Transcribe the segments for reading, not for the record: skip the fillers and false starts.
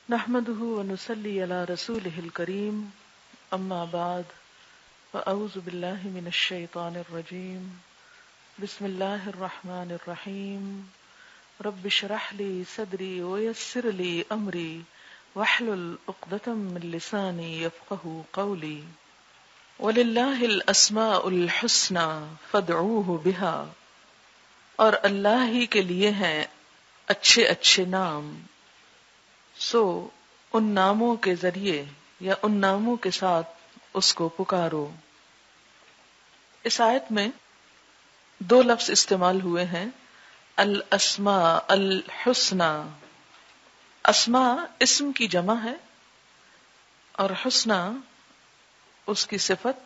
نحمده ونصلي على رسوله الكريم اما بعد فاعوذ بالله من الشيطان الرجيم بسم الله الرحمن الرحيم رب اشرح لي صدري ويسر لي امري واحلل عقدة من لساني يفقهوا قولي ولله الاسماء الحسنى فادعوه بها اور اللہ ہی کے لیے ہیں اچھے اچھے نام، سو ان ناموں کے ذریعے یا ان ناموں کے ساتھ اس کو پکارو۔ اس آیت میں دو لفظ استعمال ہوئے ہیں، الاسماء الحسنى۔ اسماء اسم کی جمع ہے اور حسنى اس کی صفت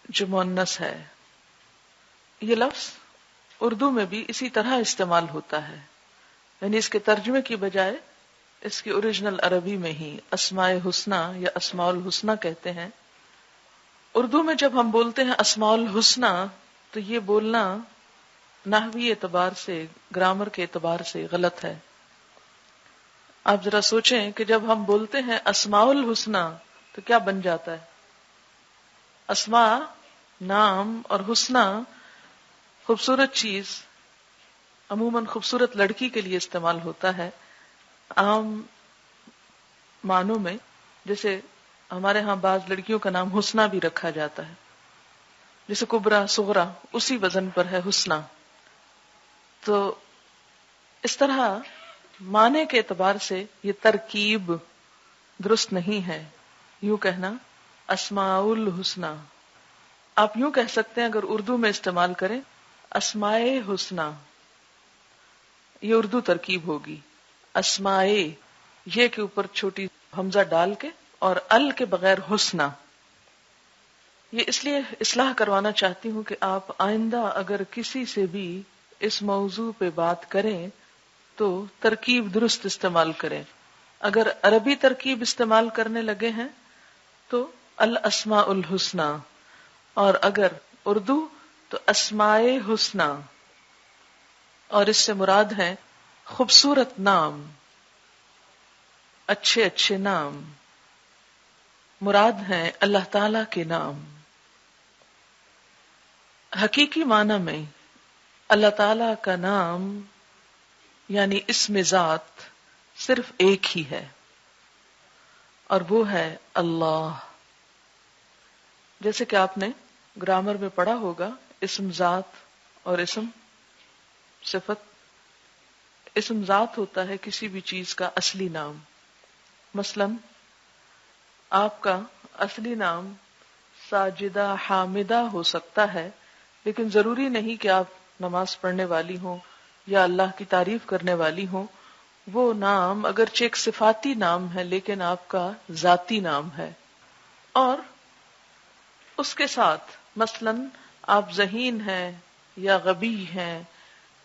جو مؤنث ہے۔ یہ لفظ اردو میں بھی اسی طرح استعمال ہوتا ہے، یعنی اس کے ترجمے کی بجائے اس کی اوریجنل عربی میں ہی اسماء حسنہ یا اسماء الحسنہ کہتے ہیں۔ اردو میں جب ہم بولتے ہیں اسماء الحسنہ تو یہ بولنا نحوی اعتبار سے، گرامر کے اعتبار سے غلط ہے۔ آپ ذرا سوچیں کہ جب ہم بولتے ہیں اسماء الحسنہ تو کیا بن جاتا ہے؟ اسماء نام اور حسنہ خوبصورت چیز، عموماً خوبصورت لڑکی کے لیے استعمال ہوتا ہے عام معنوں میں، جیسے ہمارے ہاں بعض لڑکیوں کا نام حسنہ بھی رکھا جاتا ہے، جیسے کبرا صغرا اسی وزن پر ہے حسنہ۔ تو اس طرح معنی کے اعتبار سے یہ ترکیب درست نہیں ہے، یوں کہنا اسماء الحسنہ۔ آپ یوں کہہ سکتے ہیں اگر اردو میں استعمال کریں اسماء حسنہ، یہ اردو ترکیب ہوگی۔ اسماء یہ کے اوپر چھوٹی حمزہ ڈال کے اور ال کے بغیر حسنہ۔ یہ اس لیے اصلاح کروانا چاہتی ہوں کہ آپ آئندہ اگر کسی سے بھی اس موضوع پہ بات کریں تو ترکیب درست استعمال کریں۔ اگر عربی ترکیب استعمال کرنے لگے ہیں تو الاسماء الحسنى، اور اگر اردو تو اسماء حسنہ، اور اس سے مراد ہیں خوبصورت نام، اچھے اچھے نام، مراد ہیں اللہ تعالی کے نام۔ حقیقی معنی میں اللہ تعالی کا نام یعنی اسم ذات صرف ایک ہی ہے، اور وہ ہے اللہ۔ جیسے کہ آپ نے گرامر میں پڑھا ہوگا، اسم ذات اور اسم صفت۔ اسم ذات ہوتا ہے کسی بھی چیز کا اصلی نام، مثلا آپ کا اصلی نام ساجدہ حامدہ ہو سکتا ہے، لیکن ضروری نہیں کہ آپ نماز پڑھنے والی ہوں یا اللہ کی تعریف کرنے والی ہوں۔ وہ نام اگرچہ ایک صفاتی نام ہے لیکن آپ کا ذاتی نام ہے، اور اس کے ساتھ مثلا آپ ذہین ہیں یا غبی ہیں،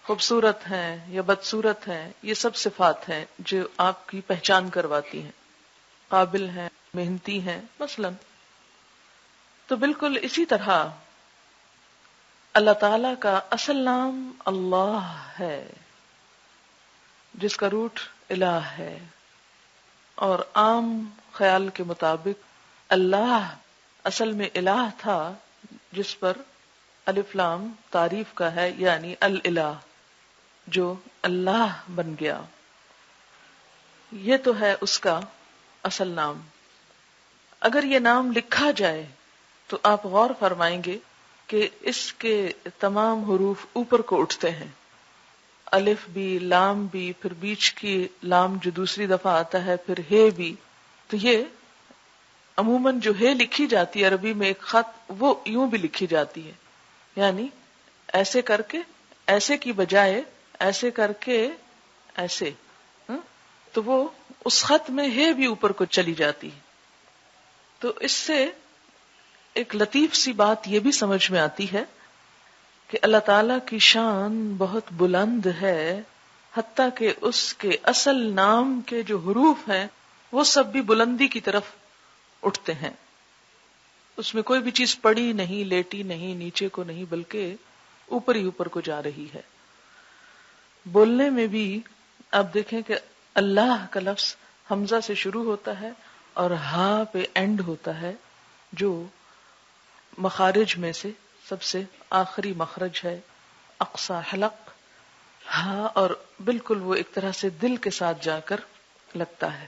خوبصورت ہیں یا بدصورت ہیں، یہ سب صفات ہیں جو آپ کی پہچان کرواتی ہیں۔ قابل ہیں، محنتی ہیں مثلا۔ تو بالکل اسی طرح اللہ تعالی کا اصل نام اللہ ہے، جس کا روٹ الہ ہے، اور عام خیال کے مطابق اللہ اصل میں الہ تھا، جس پر الف لام تعریف کا ہے، یعنی الالہ جو اللہ بن گیا۔ یہ تو ہے اس کا اصل نام۔ اگر یہ نام لکھا جائے تو آپ غور فرمائیں گے کہ اس کے تمام حروف اوپر کو اٹھتے ہیں، الف بھی، لام بھی، پھر بیچ کی لام جو دوسری دفعہ آتا ہے، پھر ہے بھی۔ تو یہ عموماً جو ہے لکھی جاتی ہے عربی میں ایک خط، وہ یوں بھی لکھی جاتی ہے، یعنی ایسے کر کے، ایسے کی بجائے ایسے کر کے ایسے، تو وہ اس خط میں ہے بھی اوپر کو چلی جاتی ہے۔ تو اس سے ایک لطیف سی بات یہ بھی سمجھ میں آتی ہے کہ اللہ تعالی کی شان بہت بلند ہے، حتیٰ کہ اس کے اصل نام کے جو حروف ہیں وہ سب بھی بلندی کی طرف اٹھتے ہیں۔ اس میں کوئی بھی چیز پڑی نہیں، لیٹی نہیں، نیچے کو نہیں، بلکہ اوپر ہی اوپر کو جا رہی ہے۔ بولنے میں بھی آپ دیکھیں کہ اللہ کا لفظ حمزہ سے شروع ہوتا ہے اور ہا پہ اینڈ ہوتا ہے، جو مخارج میں سے سب سے آخری مخرج ہے، اقصی حلق، ہا، اور بالکل وہ ایک طرح سے دل کے ساتھ جا کر لگتا ہے۔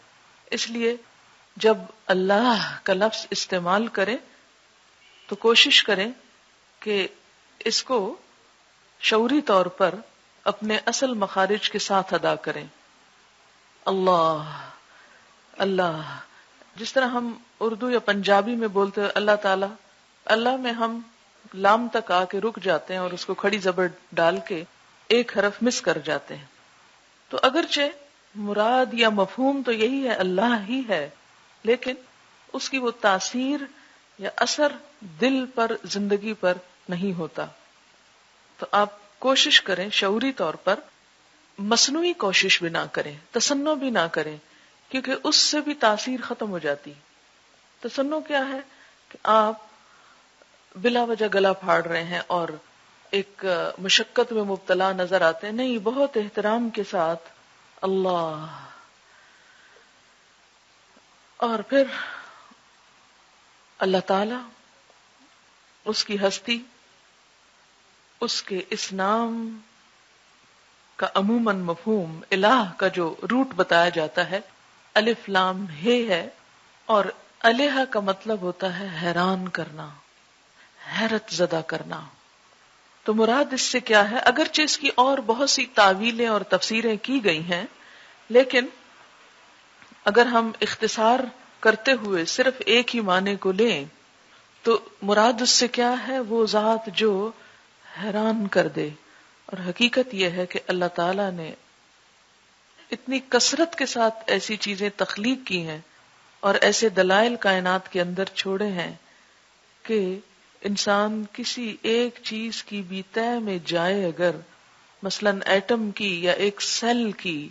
اس لیے جب اللہ کا لفظ استعمال کریں تو کوشش کریں کہ اس کو شعوری طور پر اپنے اصل مخارج کے ساتھ ادا کریں۔ اللہ، اللہ، جس طرح ہم اردو یا پنجابی میں بولتے ہیں اللہ تعالی، اللہ میں ہم لام تک آ کے رک جاتے ہیں اور اس کو کھڑی زبر ڈال کے ایک حرف مس کر جاتے ہیں۔ تو اگرچہ مراد یا مفہوم تو یہی ہے، اللہ ہی ہے، لیکن اس کی وہ تاثیر یا اثر دل پر، زندگی پر نہیں ہوتا۔ تو آپ کوشش کریں شعوری طور پر، مصنوعی کوشش بھی نہ کریں، تصنع بھی نہ کریں، کیونکہ اس سے بھی تاثیر ختم ہو جاتی۔ تصنع کیا ہے کہ آپ بلا وجہ گلا پھاڑ رہے ہیں اور ایک مشقت میں مبتلا نظر آتے ہیں۔ نہیں، بہت احترام کے ساتھ اللہ، اور پھر اللہ تعالی، اس کی ہستی، اس کے اس نام کا عموماً مفہوم الہ کا جو روٹ بتایا جاتا ہے الف لام ہے، اور الہ کا مطلب ہوتا ہے حیران کرنا، حیرت زدہ کرنا۔ تو مراد اس سے کیا ہے؟ اگرچہ اس کی اور بہت سی تعویلیں اور تفسیریں کی گئی ہیں، لیکن اگر ہم اختصار کرتے ہوئے صرف ایک ہی معنی کو لیں تو مراد اس سے کیا ہے؟ وہ ذات جو حیران کر دے۔ اور حقیقت یہ ہے کہ اللہ تعالی نے اتنی کثرت کے ساتھ ایسی چیزیں تخلیق کی ہیں اور ایسے دلائل کائنات کے اندر چھوڑے ہیں کہ انسان کسی ایک چیز کی بھی تہ میں جائے، اگر مثلاً ایٹم کی یا ایک سیل کی،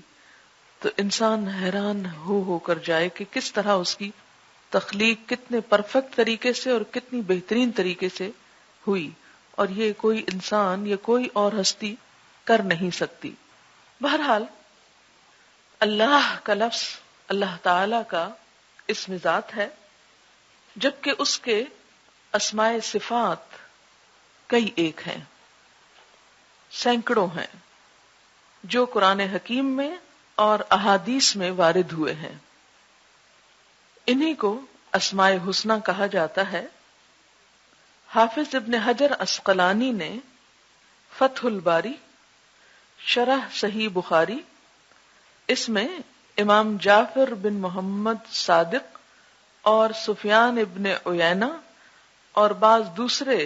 تو انسان حیران ہو کر جائے کہ کس طرح اس کی تخلیق کتنے پرفیکٹ طریقے سے اور کتنی بہترین طریقے سے ہوئی، اور یہ کوئی انسان یا کوئی اور ہستی کر نہیں سکتی۔ بہرحال اللہ کا لفظ اللہ تعالی کا اسم ذات ہے، جبکہ اس کے اسماء صفات کئی ایک ہیں، سینکڑوں ہیں، جو قرآن حکیم میں اور احادیث میں وارد ہوئے ہیں۔ انہی کو اسماء حسنی کہا جاتا ہے۔ حافظ ابن حجر عسقلانی نے فتح الباری شرح صحیح بخاری، اس میں امام جعفر بن محمد صادق اور سفیان ابن عیینہ اور بعض دوسرے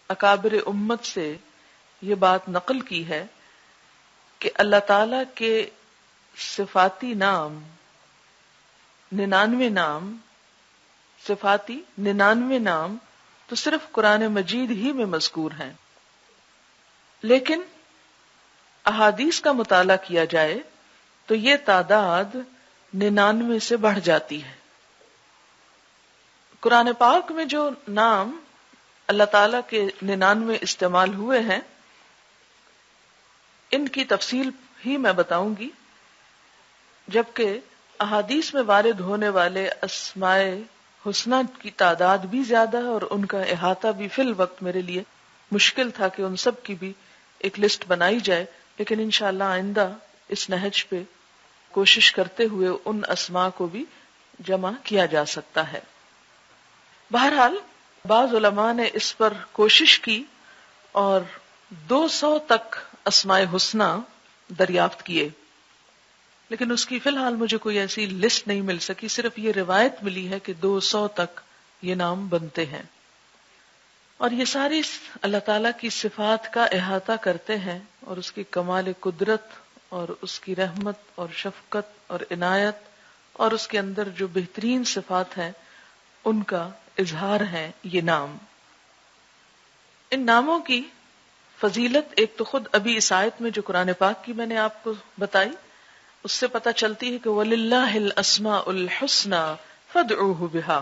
اکابر امت سے یہ بات نقل کی ہے کہ اللہ تعالی کے صفاتی نام 99 نام، صفاتی 99 نام تو صرف قرآن مجید ہی میں مذکور ہیں، لیکن احادیث کا مطالعہ کیا جائے تو یہ تعداد 99 سے بڑھ جاتی ہے۔ قرآن پاک میں جو نام اللہ تعالی کے 99 استعمال ہوئے ہیں، ان کی تفصیل ہی میں بتاؤں گی، جبکہ احادیث میں وارد ہونے والے اسماء حسنی کی تعداد بھی زیادہ ہے اور ان کا احاطہ بھی فی الوقت میرے لیے مشکل تھا کہ ان سب کی بھی ایک لسٹ بنائی جائے، لیکن انشاءاللہ آئندہ اس نہج پہ کوشش کرتے ہوئے ان اسماء کو بھی جمع کیا جا سکتا ہے۔ بہرحال بعض علماء نے اس پر کوشش کی اور 200 تک اسماء حسنی دریافت کیے، لیکن اس کی فی الحال مجھے کوئی ایسی لسٹ نہیں مل سکی، صرف یہ روایت ملی ہے کہ 200 تک یہ نام بنتے ہیں، اور یہ ساری اللہ تعالیٰ کی صفات کا احاطہ کرتے ہیں اور اس کی کمال قدرت اور اس کی رحمت اور شفقت اور عنایت اور اس کے اندر جو بہترین صفات ہیں ان کا اظہار ہے یہ نام۔ ان ناموں کی فضیلت ایک تو خود ابھی اس آیت میں جو قرآن پاک کی میں نے آپ کو بتائی اس سے پتہ چلتی ہے کہ وَلِلَّهِ الْأَسْمَاءُ الْحُسْنَى فَادْعُوهُ بِهَا،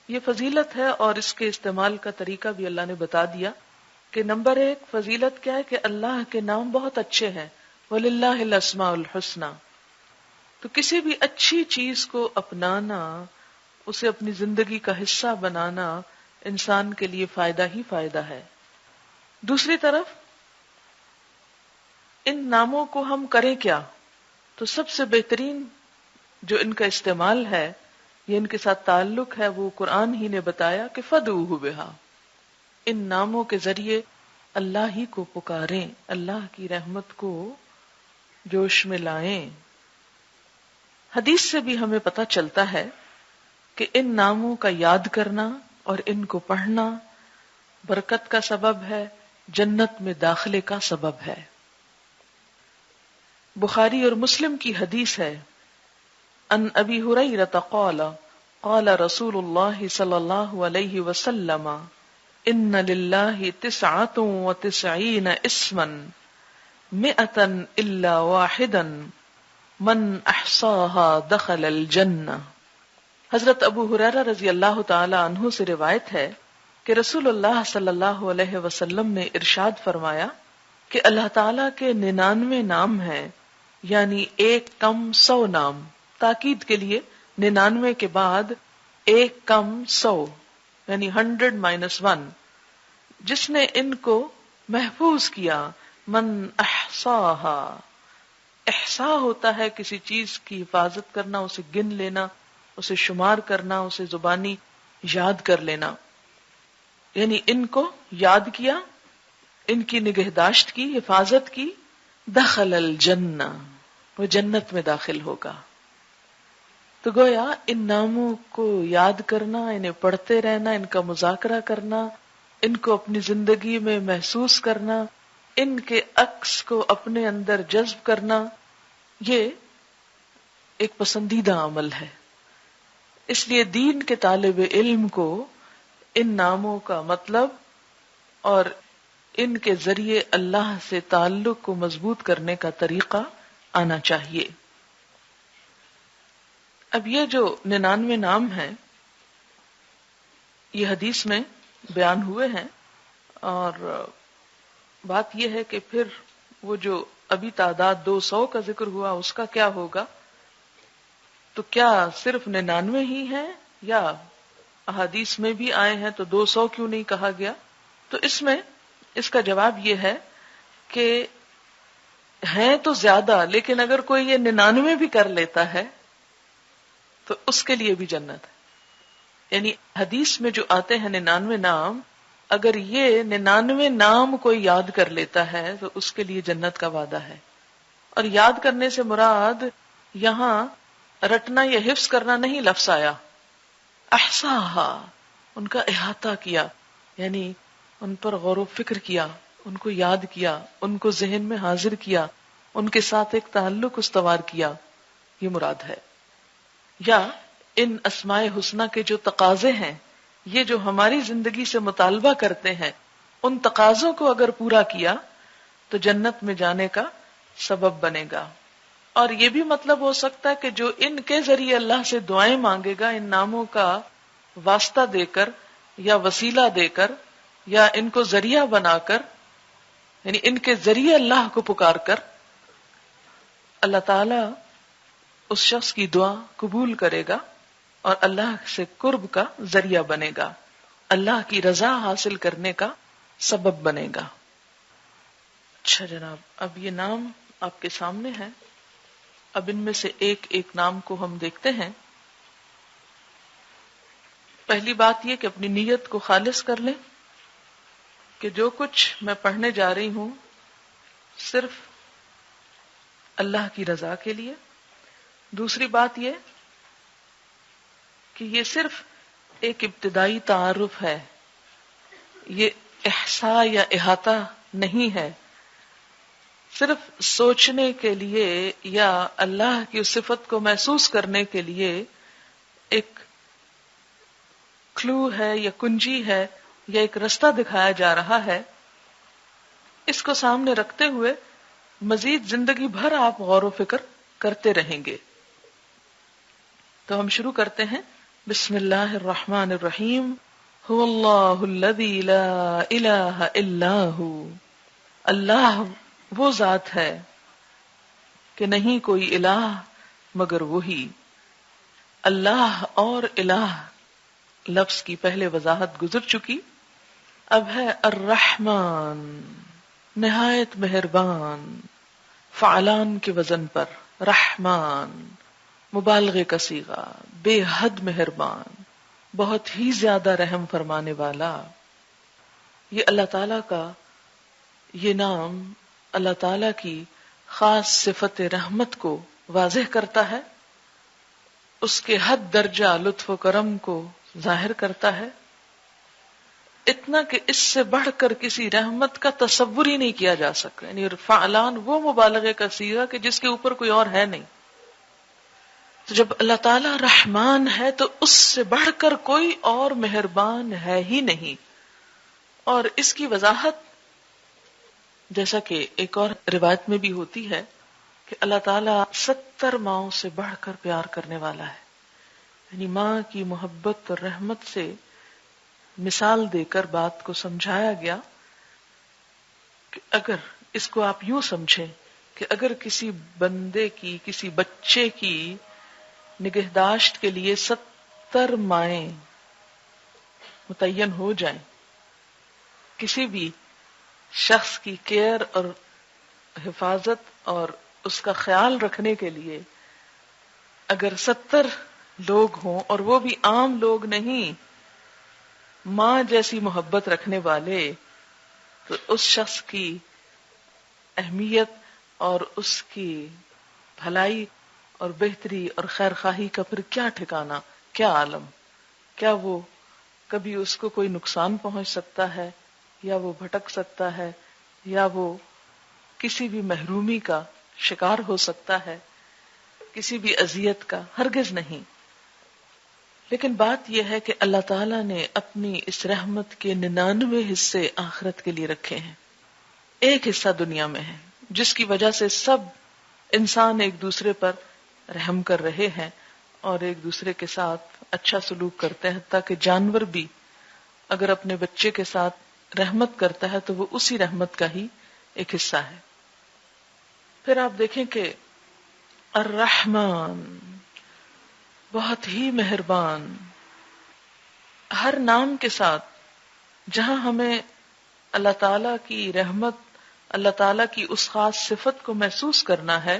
یہ فضیلت ہے، اور اس کے استعمال کا طریقہ بھی اللہ نے بتا دیا کہ نمبر 1 فضیلت کیا ہے کہ اللہ کے نام بہت اچھے ہیں، وَلِلَّهِ الْأَسْمَاءُ الْحُسْنَى، تو کسی بھی اچھی چیز کو اپنانا، اسے اپنی زندگی کا حصہ بنانا انسان کے لیے فائدہ ہی فائدہ ہے۔ دوسری طرف ان ناموں کو ہم کریں کیا؟ تو سب سے بہترین جو ان کا استعمال ہے یا ان کے ساتھ تعلق ہے وہ قرآن ہی نے بتایا کہ فَدْعُوهُ بِهَا، ان ناموں کے ذریعے اللہ ہی کو پکاریں، اللہ کی رحمت کو جوش میں لائیں۔ حدیث سے بھی ہمیں پتہ چلتا ہے کہ ان ناموں کا یاد کرنا اور ان کو پڑھنا برکت کا سبب ہے، جنت میں داخلے کا سبب ہے۔ بخاری اور مسلم کی حدیث ہے، ان ابی ہریرہ قال قال رسول اللہ صلی اللہ علیہ وسلم ان للہ 99 اسما 100 الا واحدا من احصاها دخل الجنہ۔ حضرت ابو ہریرہ رضی اللہ تعالی عنہ سے روایت ہے کہ رسول اللہ صلی اللہ علیہ وسلم نے ارشاد فرمایا کہ اللہ تعالیٰ کے 99 نام ہیں، یعنی ایک کم 100 نام، تاکید کے لیے 99 کے بعد ایک کم 100 یعنی 100 - 1، جس نے ان کو محفوظ کیا، من احصاہا، احصا ہوتا ہے کسی چیز کی حفاظت کرنا، اسے گن لینا، اسے شمار کرنا، اسے زبانی یاد کر لینا، یعنی ان کو یاد کیا، ان کی نگہداشت کی، حفاظت کی، دخل الجنہ، وہ جنت میں داخل ہوگا۔ تو گویا ان ناموں کو یاد کرنا، انہیں پڑھتے رہنا، ان کا مذاکرہ کرنا، ان کو اپنی زندگی میں محسوس کرنا، ان کے عکس کو اپنے اندر جذب کرنا، یہ ایک پسندیدہ عمل ہے۔ اس لیے دین کے طالب علم کو ان ناموں کا مطلب اور ان کے ذریعے اللہ سے تعلق کو مضبوط کرنے کا طریقہ آنا چاہیے۔ اب یہ جو 99 نام ہیں یہ حدیث میں بیان ہوئے ہیں، اور بات یہ ہے کہ پھر وہ جو ابھی تعداد 200 کا ذکر ہوا اس کا کیا ہوگا؟ تو کیا صرف 99 ہی ہیں یا احادیث میں بھی آئے ہیں تو 200 کیوں نہیں کہا گیا؟ تو اس میں اس کا جواب یہ ہے کہ ہیں تو زیادہ، لیکن اگر کوئی یہ 99 بھی کر لیتا ہے تو اس کے لیے بھی جنت ہے۔ یعنی حدیث میں جو آتے ہیں 99 نام، اگر یہ 99 نام کوئی یاد کر لیتا ہے تو اس کے لیے جنت کا وعدہ ہے۔ اور یاد کرنے سے مراد یہاں رٹنا یا حفظ کرنا نہیں لفظ آیا، احصاہا، ان کا احاطہ کیا، یعنی ان پر غور و فکر کیا، ان کو یاد کیا، ان کو ذہن میں حاضر کیا، ان کے ساتھ ایک تعلق استوار کیا، یہ مراد ہے۔ یا ان اسماء حسنہ کے جو تقاضے ہیں، یہ جو ہماری زندگی سے مطالبہ کرتے ہیں، ان تقاضوں کو اگر پورا کیا تو جنت میں جانے کا سبب بنے گا۔ اور یہ بھی مطلب ہو سکتا ہے کہ جو ان کے ذریعے اللہ سے دعائیں مانگے گا، ان ناموں کا واسطہ دے کر یا وسیلہ دے کر یا ان کو ذریعہ بنا کر، یعنی ان کے ذریعے اللہ کو پکار کر، اللہ تعالی اس شخص کی دعا قبول کرے گا اور اللہ سے قرب کا ذریعہ بنے گا، اللہ کی رضا حاصل کرنے کا سبب بنے گا۔ اچھا جناب، اب یہ نام آپ کے سامنے ہے، اب ان میں سے ایک ایک نام کو ہم دیکھتے ہیں۔ پہلی بات یہ کہ اپنی نیت کو خالص کر لیں کہ جو کچھ میں پڑھنے جا رہی ہوں صرف اللہ کی رضا کے لیے۔ دوسری بات یہ کہ یہ صرف ایک ابتدائی تعارف ہے، یہ احصاء یا احاطہ نہیں ہے، صرف سوچنے کے لیے یا اللہ کی اس صفت کو محسوس کرنے کے لیے ایک کلو ہے یا کنجی ہے یا ایک رستہ دکھایا جا رہا ہے۔ اس کو سامنے رکھتے ہوئے مزید زندگی بھر آپ غور و فکر کرتے رہیں گے۔ تو ہم شروع کرتے ہیں۔ بسم اللہ الرحمن الرحیم۔ هو اللہ الذی لا الہ الا ہو، اللہ وہ ذات ہے کہ نہیں کوئی الہ مگر وہی. اللہ اور الہ لفظ کی پہلے وضاحت گزر چکی. اب ہے الرحمن، نہایت مہربان، فعلان کے وزن پر. رحمان مبالغے کا صیغہ، بے حد مہربان، بہت ہی زیادہ رحم فرمانے والا. یہ اللہ تعالی کا یہ نام اللہ تعالی کی خاص صفت رحمت کو واضح کرتا ہے، اس کے حد درجہ لطف و کرم کو ظاہر کرتا ہے، اتنا کہ اس سے بڑھ کر کسی رحمت کا تصور ہی نہیں کیا جا سکتا. یعنی فعلان وہ مبالغے کا صیغہ کہ جس کے اوپر کوئی اور ہے نہیں. تو جب اللہ تعالی رحمان ہے تو اس سے بڑھ کر کوئی اور مہربان ہے ہی نہیں. اور اس کی وضاحت جیسا کہ ایک اور روایت میں بھی ہوتی ہے کہ اللہ تعالیٰ 70 ماؤں سے بڑھ کر پیار کرنے والا ہے. یعنی ماں کی محبت اور رحمت سے مثال دے کر بات کو سمجھایا گیا کہ اگر اس کو آپ یوں سمجھیں کہ اگر کسی بندے کی، کسی بچے کی نگہداشت کے لیے 70 مائیں متعین ہو جائیں، کسی بھی شخص کی کیئر اور حفاظت اور اس کا خیال رکھنے کے لیے اگر 70 لوگ ہوں اور وہ بھی عام لوگ نہیں، ماں جیسی محبت رکھنے والے، تو اس شخص کی اہمیت اور اس کی بھلائی اور بہتری اور خیر خواہی کا پھر کیا ٹھکانا، کیا عالم. کیا وہ کبھی اس کو کوئی نقصان پہنچ سکتا ہے، یا وہ بھٹک سکتا ہے، یا وہ کسی بھی محرومی کا شکار ہو سکتا ہے، کسی بھی اذیت کا؟ ہرگز نہیں. لیکن بات یہ ہے کہ اللہ تعالیٰ نے اپنی اس رحمت کے 99 حصے آخرت کے لیے رکھے ہیں. ایک حصہ دنیا میں ہے جس کی وجہ سے سب انسان ایک دوسرے پر رحم کر رہے ہیں اور ایک دوسرے کے ساتھ اچھا سلوک کرتے ہیں. حتیٰ کہ جانور بھی اگر اپنے بچے کے ساتھ رحمت کرتا ہے تو وہ اسی رحمت کا ہی ایک حصہ ہے. پھر آپ دیکھیں کہ الرحمن بہت ہی مہربان. ہر نام کے ساتھ جہاں ہمیں اللہ تعالی کی رحمت، اللہ تعالی کی اس خاص صفت کو محسوس کرنا ہے،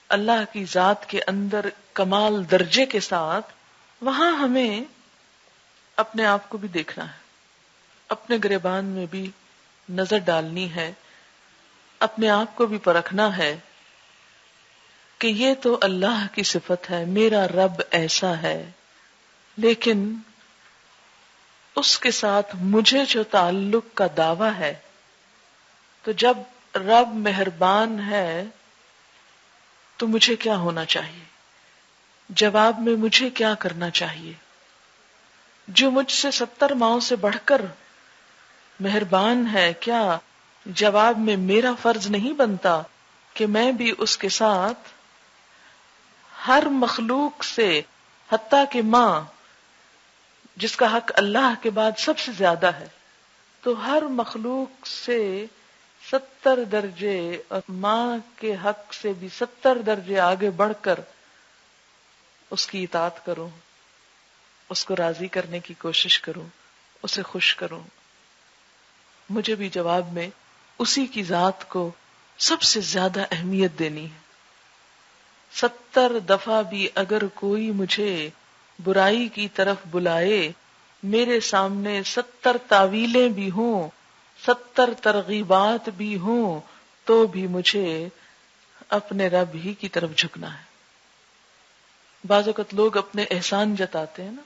اللہ کی ذات کے اندر کمال درجے کے ساتھ، وہاں ہمیں اپنے آپ کو بھی دیکھنا ہے، اپنے گریبان میں بھی نظر ڈالنی ہے، اپنے آپ کو بھی پرکھنا ہے کہ یہ تو اللہ کی صفت ہے، میرا رب ایسا ہے، لیکن اس کے ساتھ مجھے جو تعلق کا دعویٰ ہے، تو جب رب مہربان ہے تو مجھے کیا ہونا چاہیے؟ جواب میں مجھے کیا کرنا چاہیے؟ جو مجھ سے 70 ماؤں سے بڑھ کر مہربان ہے، کیا جواب میں میرا فرض نہیں بنتا کہ میں بھی اس کے ساتھ ہر مخلوق سے، حتیٰ کہ ماں جس کا حق اللہ کے بعد سب سے زیادہ ہے، تو ہر مخلوق سے 70 درجے اور ماں کے حق سے بھی 70 درجے آگے بڑھ کر اس کی اطاعت کروں، اس کو راضی کرنے کی کوشش کروں، اسے خوش کروں. مجھے بھی جواب میں اسی کی ذات کو سب سے زیادہ اہمیت دینی ہے. 70 دفعہ بھی اگر کوئی مجھے برائی کی طرف بلائے، میرے سامنے 70 تعویلیں بھی ہوں، 70 ترغیبات بھی ہوں، تو بھی مجھے اپنے رب ہی کی طرف جھکنا ہے. بعض اوقات لوگ اپنے احسان جتاتے ہیں نا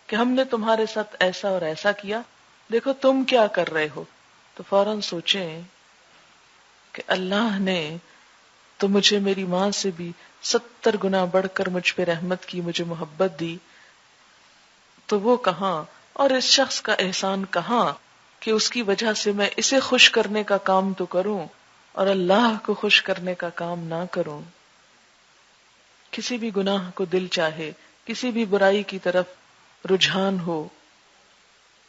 کہ ہم نے تمہارے ساتھ ایسا اور ایسا کیا، دیکھو تم کیا کر رہے ہو. تو فوراً سوچیں کہ اللہ نے تو مجھے میری ماں سے بھی 70 گنا بڑھ کر مجھ پہ رحمت کی، مجھے محبت دی، تو وہ کہاں، اور اس شخص کا احسان کہاں کہ اس کی وجہ سے میں اسے خوش کرنے کا کام تو کروں اور اللہ کو خوش کرنے کا کام نہ کروں. کسی بھی گناہ کو دل چاہے، کسی بھی برائی کی طرف رجحان ہو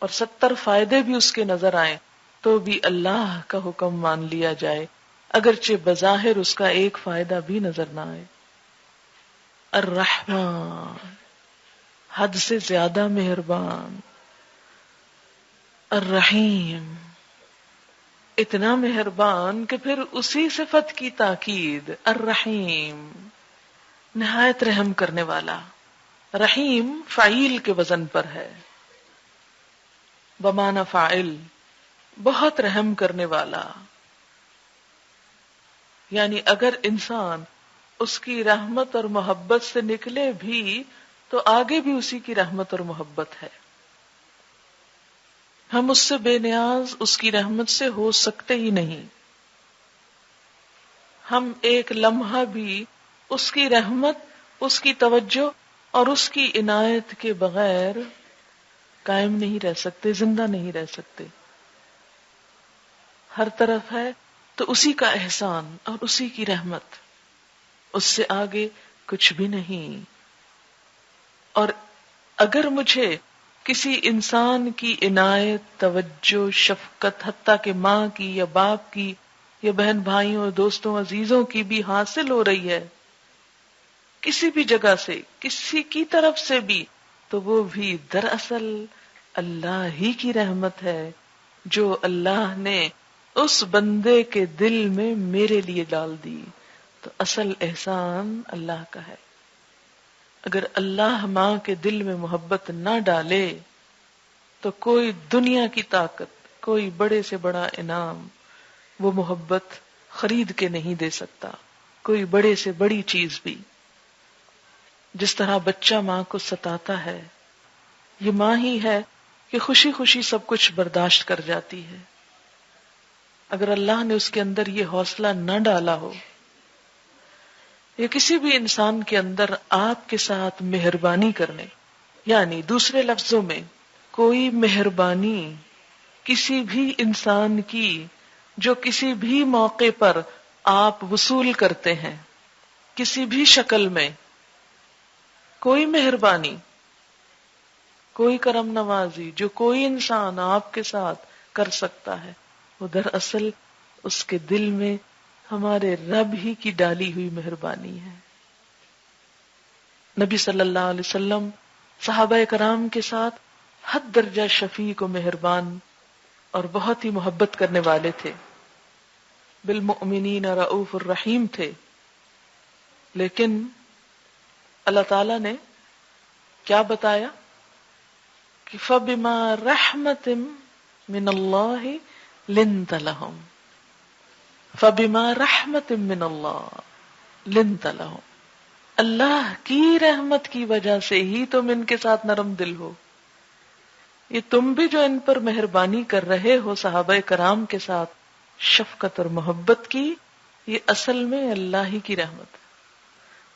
اور 70 فائدے بھی اس کے نظر آئیں، تو بھی اللہ کا حکم مان لیا جائے، اگرچہ بظاہر اس کا ایک فائدہ بھی نظر نہ آئے. الرحمن، حد سے زیادہ مہربان، الرحیم، اتنا مہربان کہ پھر اسی صفت کی تاکید، الرحیم، نہایت رحم کرنے والا. رحیم فعیل کے وزن پر ہے، بمعنی فاعل، بہت رحم کرنے والا. یعنی اگر انسان اس کی رحمت اور محبت سے نکلے بھی تو آگے بھی اسی کی رحمت اور محبت ہے. ہم اس سے بے نیاز اس کی رحمت سے ہو سکتے ہی نہیں. ہم ایک لمحہ بھی اس کی رحمت، اس کی توجہ اور اس کی عنایت کے بغیر قائم نہیں رہ سکتے، زندہ نہیں رہ سکتے. ہر طرف ہے تو اسی کا احسان اور اسی کی رحمت، اس سے آگے کچھ بھی نہیں. اور اگر مجھے کسی انسان کی عنایت، توجہ، شفقت، حتیٰ کہ ماں کی یا باپ کی یا بہن بھائیوں، دوستوں، عزیزوں کی بھی حاصل ہو رہی ہے کسی بھی جگہ سے، کسی کی طرف سے بھی، تو وہ بھی دراصل اللہ ہی کی رحمت ہے جو اللہ نے اس بندے کے دل میں میرے لیے ڈال دی. تو اصل احسان اللہ کا ہے. اگر اللہ ماں کے دل میں محبت نہ ڈالے تو کوئی دنیا کی طاقت، کوئی بڑے سے بڑا انعام وہ محبت خرید کے نہیں دے سکتا. کوئی بڑے سے بڑی چیز بھی. جس طرح بچہ ماں کو ستاتا ہے، یہ ماں ہی ہے کہ خوشی خوشی سب کچھ برداشت کر جاتی ہے. اگر اللہ نے اس کے اندر یہ حوصلہ نہ ڈالا ہو، یا کسی بھی انسان کے اندر آپ کے ساتھ مہربانی کرنے، یعنی دوسرے لفظوں میں کوئی مہربانی کسی بھی انسان کی جو کسی بھی موقع پر آپ وصول کرتے ہیں، کسی بھی شکل میں کوئی مہربانی، کوئی کرم نوازی جو کوئی انسان آپ کے ساتھ کر سکتا ہے، وہ دراصل اس کے دل میں ہمارے رب ہی کی ڈالی ہوئی مہربانی ہے. نبی صلی اللہ علیہ وسلم صحابہ کرام کے ساتھ حد درجہ شفیق و مہربان اور بہت ہی محبت کرنے والے تھے. بالمؤمنین رؤوف الرحیم تھے. لیکن اللہ تعالی نے کیا بتایا کہ فَبِمَا رَحْمَةٍ مِّنَ اللَّهِ لِنْتَ لَهُمْ، فَبِمَا رَحْمَةٍ مِّنَ اللَّهِ لِنْتَ لَهُمْ، اللہ کی رحمت کی وجہ سے ہی تم ان کے ساتھ نرم دل ہو. یہ تم بھی جو ان پر مہربانی کر رہے ہو صحابہ کرام کے ساتھ شفقت اور محبت کی، یہ اصل میں اللہ ہی کی رحمت.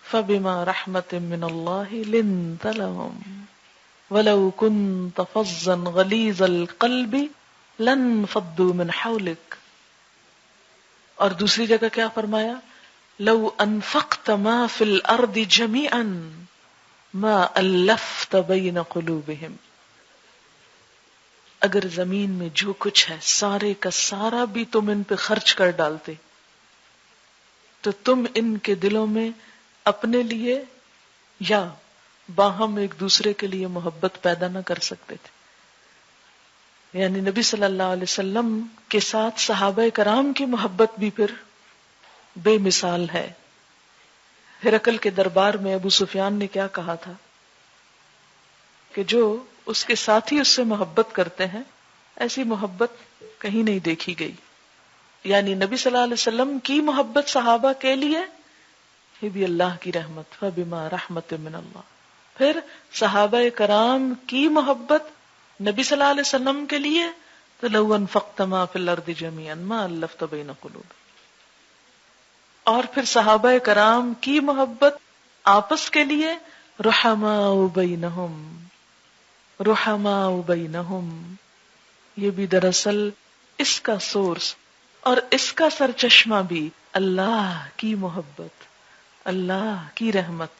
فَبِمَا رَحْمَةٍ مِّنَ اللَّهِ لِنْتَ لَهُمْ وَلَوْ كُنْتَ فَظًّا غَلِيظَ الْقَلْبِ لَانفَضُّوا مِنْ حَوْلِكَ. اور دوسری جگہ کیا فرمایا؟ لَوْ أَنفَقْتَ مَا فِي الْأَرْضِ جَمِيعًا مَا أَلَّفْتَ بَيْنَ قُلُوبِهِمْ. اگر زمین میں جو کچھ ہے سارے کا سارا بھی تم ان پہ خرچ کر ڈالتے تو تم ان کے دلوں میں اپنے لیے یا باہم ایک دوسرے کے لیے محبت پیدا نہ کر سکتے تھے. یعنی نبی صلی اللہ علیہ وسلم کے ساتھ صحابہ کرام کی محبت بھی پھر بے مثال ہے. ہرقل کے دربار میں ابو سفیان نے کیا کہا تھا کہ جو اس کے ساتھی اس سے محبت کرتے ہیں ایسی محبت کہیں نہیں دیکھی گئی. یعنی نبی صلی اللہ علیہ وسلم کی محبت صحابہ کے لیے یہ بھی اللہ کی رحمت. فَبِمَا رَحْمَةٍ مِّنَ اللَّهِ. پھر صحابہ کرام کی محبت نبی صلی اللہ علیہ وسلم کے لیے تو لَوْ أَنفَقْتَ مَا فِي الْأَرْضِ جَمِيعًا مَا أَلَّفْتَ بَيْنَ قُلُوبِهِمْ. اور پھر صحابہ کرام کی محبت آپس کے لیے رحماء بینہم، رحماء بینہم. یہ بھی دراصل اس کا سورس اور اس کا سرچشمہ بھی اللہ کی محبت، اللہ کی رحمت.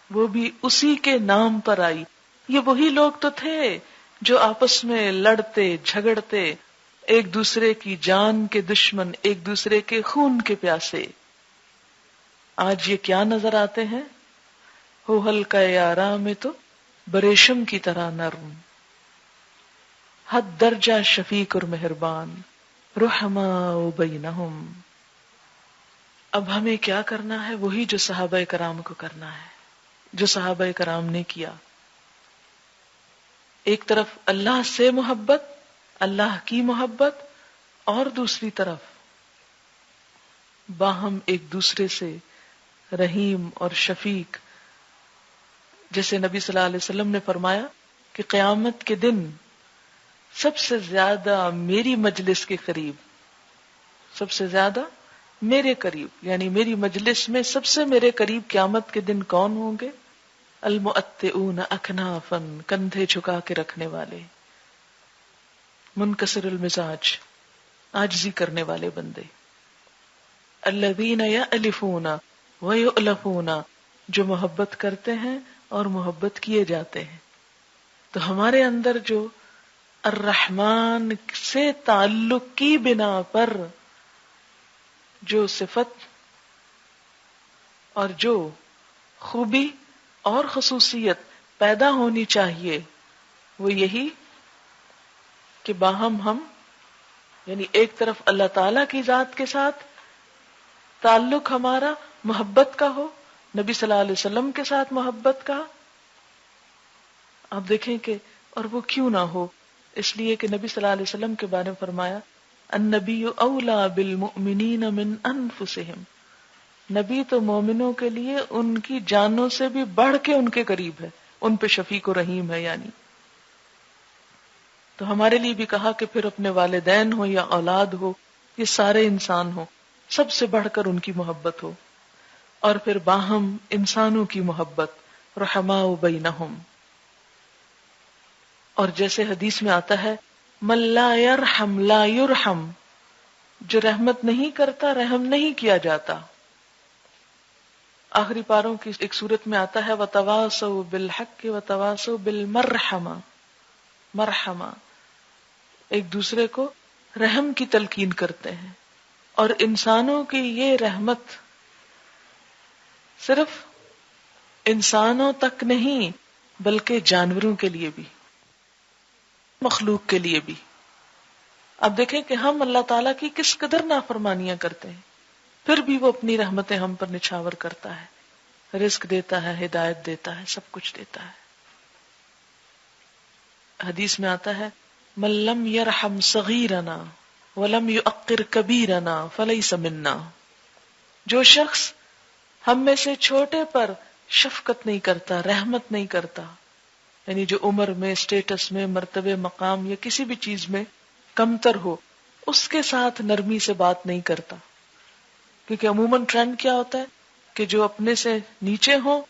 وہ بھی اسی کے نام پر آئی. یہ وہی لوگ تو تھے جو آپس میں لڑتے جھگڑتے، ایک دوسرے کی جان کے دشمن، ایک دوسرے کے خون کے پیاسے. آج یہ کیا نظر آتے ہیں؟ ہو ہلکا یارا میں تو بریشم کی طرح نرم، حد درجہ شفیق اور مہربان، رحماء بینہم۔ اب ہمیں کیا کرنا ہے؟ وہی جو صحابہ کرام کو کرنا ہے، جو صحابہ کرام نے کیا۔ ایک طرف اللہ سے محبت، اللہ کی محبت، اور دوسری طرف باہم ایک دوسرے سے رحیم اور شفیق۔ جیسے نبی صلی اللہ علیہ وسلم نے فرمایا کہ قیامت کے دن سب سے زیادہ میری مجلس کے قریب، سب سے زیادہ میرے قریب، یعنی میری مجلس میں سب سے میرے قریب قیامت کے دن کون ہوں گے؟ المؤتئون اکنافا، کندھے جھکا کے رکھنے والے، منکسر المزاج، عاجزی کرنے والے بندے، الذین یألفون ویؤلفون، جو محبت کرتے ہیں اور محبت کیے جاتے ہیں۔ تو ہمارے اندر جو الرحمن سے تعلق کی بنا پر جو صفت اور جو خوبی اور خصوصیت پیدا ہونی چاہیے وہ یہی کہ باہم ہم، یعنی ایک طرف اللہ تعالی کی ذات کے ساتھ تعلق ہمارا محبت کا ہو، نبی صلی اللہ علیہ وسلم کے ساتھ محبت کا۔ آپ دیکھیں کہ اور وہ کیوں نہ ہو، اس لیے کہ نبی صلی اللہ علیہ وسلم کے بارے میں فرمایا النبی اولا بالمؤمنین من انفسہم، نبی تو مومنوں کے لیے ان کی جانوں سے بھی بڑھ کے ان کے قریب ہے، ان پہ شفیق و رحیم ہے۔ یعنی تو ہمارے لیے بھی کہا کہ پھر اپنے والدین ہو یا اولاد ہو، یہ سارے انسان ہو، سب سے بڑھ کر ان کی محبت ہو، اور پھر باہم انسانوں کی محبت، رحماء بینہم۔ اور جیسے حدیث میں آتا ہے من لا یرحم لا یرحم، جو رحمت نہیں کرتا رحم نہیں کیا جاتا۔ آخری پاروں کی ایک صورت میں آتا ہے وتواصوا بالحق وتواصوا بالمرحمہ، مرحمہ، ایک دوسرے کو رحم کی تلقین کرتے ہیں۔ اور انسانوں کی یہ رحمت صرف انسانوں تک نہیں بلکہ جانوروں کے لیے بھی، مخلوق کے لیے بھی۔ اب دیکھیں کہ ہم اللہ تعالیٰ کی کس قدر نافرمانیاں کرتے ہیں، پھر بھی وہ اپنی رحمتیں ہم پر نچھاور کرتا ہے، رزق دیتا ہے، ہدایت دیتا ہے، سب کچھ دیتا ہے۔ حدیث میں آتا ہے من لم یرحم صغیرنا ولم یعقر کبیرنا فلیس منا، جو شخص ہم میں سے چھوٹے پر شفقت نہیں کرتا، رحمت نہیں کرتا، یعنی جو عمر میں، اسٹیٹس میں، مرتبے، مقام یا کسی بھی چیز میں کمتر ہو، اس کے ساتھ نرمی سے بات نہیں کرتا۔ کیونکہ عموماً ٹرینڈ کیا ہوتا ہے کہ جو اپنے سے نیچے ہوں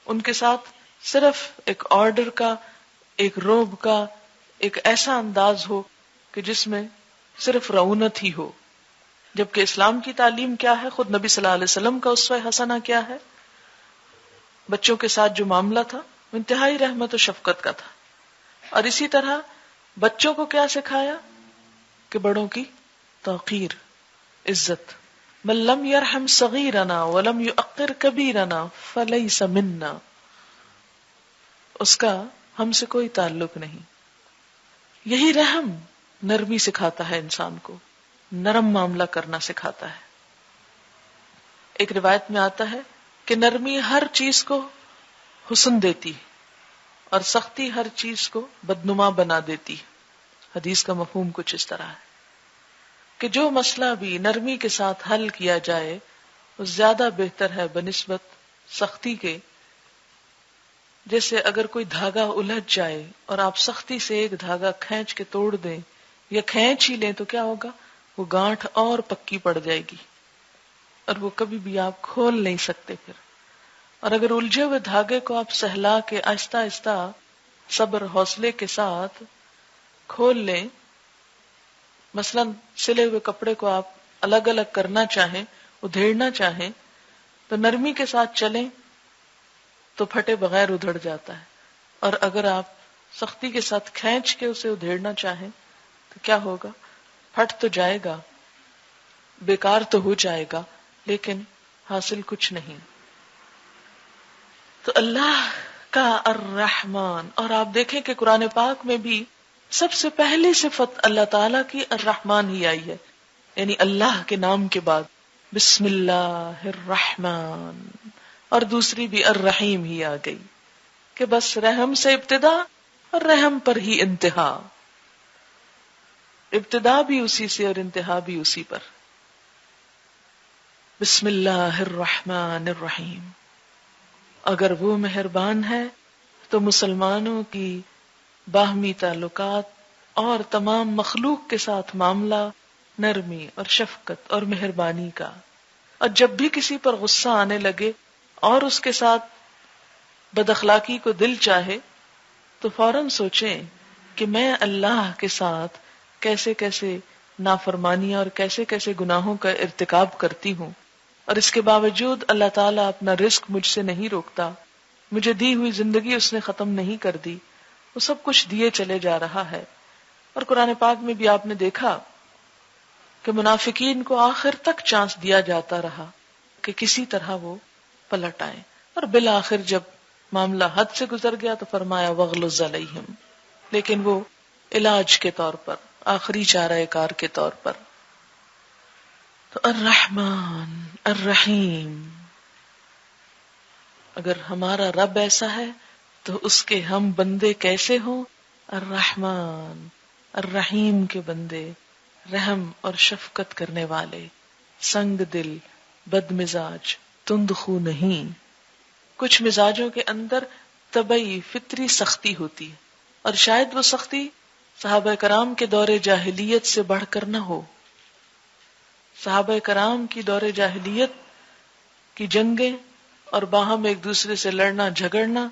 ان کے ساتھ صرف ایک آرڈر کا، ایک روب کا، ایک ایسا انداز ہو کہ جس میں صرف رعونت ہی ہو، جبکہ اسلام کی تعلیم کیا ہے، خود نبی صلی اللہ علیہ وسلم کا اسوہ حسنہ کیا ہے؟ بچوں کے ساتھ جو معاملہ تھا وہ انتہائی رحمت و شفقت کا تھا۔ اور اسی طرح بچوں کو کیا سکھایا کہ بڑوں کی توقیر، عزت۔ من لم یرحم صغیرنا ولم یعقر کبیرنا فلیس منا، اس کا ہم سے کوئی تعلق نہیں۔ یہی رحم نرمی سکھاتا ہے، انسان کو نرم معاملہ کرنا سکھاتا ہے۔ ایک روایت میں آتا ہے کہ نرمی ہر چیز کو حسن دیتی اور سختی ہر چیز کو بدنما بنا دیتی۔ حدیث کا مفہوم کچھ اس طرح ہے کہ جو مسئلہ بھی نرمی کے ساتھ حل کیا جائے وہ زیادہ بہتر ہے بنسبت سختی کے۔ جیسے اگر کوئی دھاگا الجھ جائے اور آپ سختی سے ایک دھاگا کھینچ کے توڑ دیں یا کھینچ ہی لیں تو کیا ہوگا، وہ گانٹھ اور پکی پڑ جائے گی اور وہ کبھی بھی آپ کھول نہیں سکتے پھر۔ اور اگر الجھے ہوئے دھاگے کو آپ سہلا کے آہستہ آہستہ صبر حوصلے کے ساتھ کھول لیں، مثلا سلے ہوئے کپڑے کو آپ الگ الگ کرنا چاہیں، ادھیڑنا چاہیں تو نرمی کے ساتھ چلیں تو پھٹے بغیر ادھڑ جاتا ہے، اور اگر آپ سختی کے ساتھ کھینچ کے اسے ادھیڑنا چاہیں تو کیا ہوگا، پھٹ تو جائے گا، بیکار تو ہو جائے گا، لیکن حاصل کچھ نہیں. تو اللہ کا الرحمن. اور آپ دیکھیں کہ قرآن پاک میں بھی سب سے پہلی صفت اللہ تعالیٰ کی الرحمن ہی آئی ہے، یعنی اللہ کے نام کے بعد بسم اللہ الرحمن، اور دوسری بھی الرحیم ہی آ گئی کہ بس رحم سے ابتدا اور رحم پر ہی انتہا، ابتدا بھی اسی سے اور انتہا بھی اسی پر. بسم اللہ الرحمن الرحیم. اگر وہ مہربان ہے تو مسلمانوں کی باہمی تعلقات اور تمام مخلوق کے ساتھ معاملہ نرمی اور شفقت اور مہربانی کا. اور جب بھی کسی پر غصہ آنے لگے اور اس کے ساتھ بد اخلاقی کو دل چاہے تو فوراً سوچیں کہ میں اللہ کے ساتھ کیسے کیسے نافرمانیاں اور کیسے کیسے گناہوں کا ارتکاب کرتی ہوں، اور اس کے باوجود اللہ تعالیٰ اپنا رزق مجھ سے نہیں روکتا، مجھے دی ہوئی زندگی اس نے ختم نہیں کر دی، وہ سب کچھ دیے چلے جا رہا ہے. اور قرآن پاک میں بھی آپ نے دیکھا کہ منافقین کو آخر تک چانس دیا جاتا رہا کہ کسی طرح وہ پلٹ آئیں، اور بالآخر جب معاملہ حد سے گزر گیا تو فرمایا وَغْلُظْ عَلَيْهِمْ، لیکن وہ علاج کے طور پر، آخری چارہ کار کے طور پر. تو الرحمن الرحیم، اگر ہمارا رب ایسا ہے تو اس کے ہم بندے کیسے ہوں؟ الرحمن الرحیم کے بندے، رحم اور شفقت کرنے والے، سنگ دل، بد مزاج، تند خو نہیں. کچھ مزاجوں کے اندر طبعی فطری سختی ہوتی ہے، اور شاید وہ سختی صحابہ کرام کے دور جاہلیت سے بڑھ کر نہ ہو. صحابہ کرام کی دور جاہلیت کی جنگیں اور باہم ایک دوسرے سے لڑنا جھگڑنا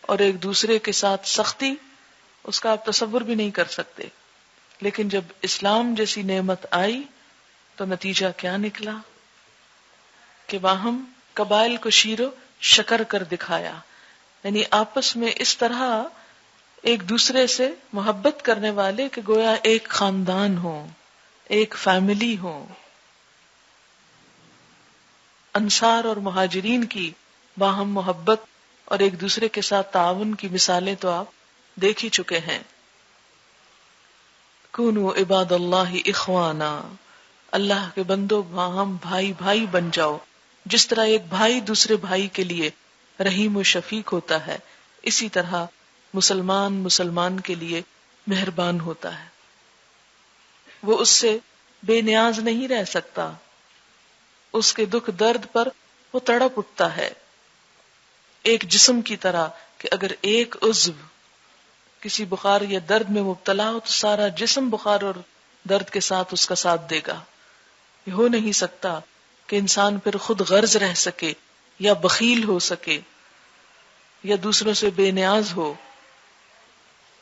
اور ایک دوسرے کے ساتھ سختی، اس کا آپ تصور بھی نہیں کر سکتے. لیکن جب اسلام جیسی نعمت آئی تو نتیجہ کیا نکلا کہ باہم قبائل کو شیر و شکر کر دکھایا، یعنی آپس میں اس طرح ایک دوسرے سے محبت کرنے والے کہ گویا ایک خاندان ہو، ایک فیملی ہو. انصار اور مہاجرین کی باہم محبت اور ایک دوسرے کے ساتھ تعاون کی مثالیں تو آپ دیکھ ہی چکے ہیں. کونوا عباد اللہ اخوانا، اللہ کے بندو باہم بھائی بھائی بن جاؤ. جس طرح ایک بھائی دوسرے بھائی کے لیے رحیم و شفیق ہوتا ہے، اسی طرح مسلمان کے لیے مہربان ہوتا ہے. وہ اس سے بے نیاز نہیں رہ سکتا، اس کے دکھ درد پر وہ تڑپ اٹھتا ہے. ایک جسم کی طرح کہ اگر ایک عضو کسی بخار یا درد میں مبتلا ہو تو سارا جسم بخار اور درد کے ساتھ اس کا ساتھ دے گا. یہ ہو نہیں سکتا کہ انسان پھر خود غرض رہ سکے یا بخیل ہو سکے یا دوسروں سے بے نیاز ہو،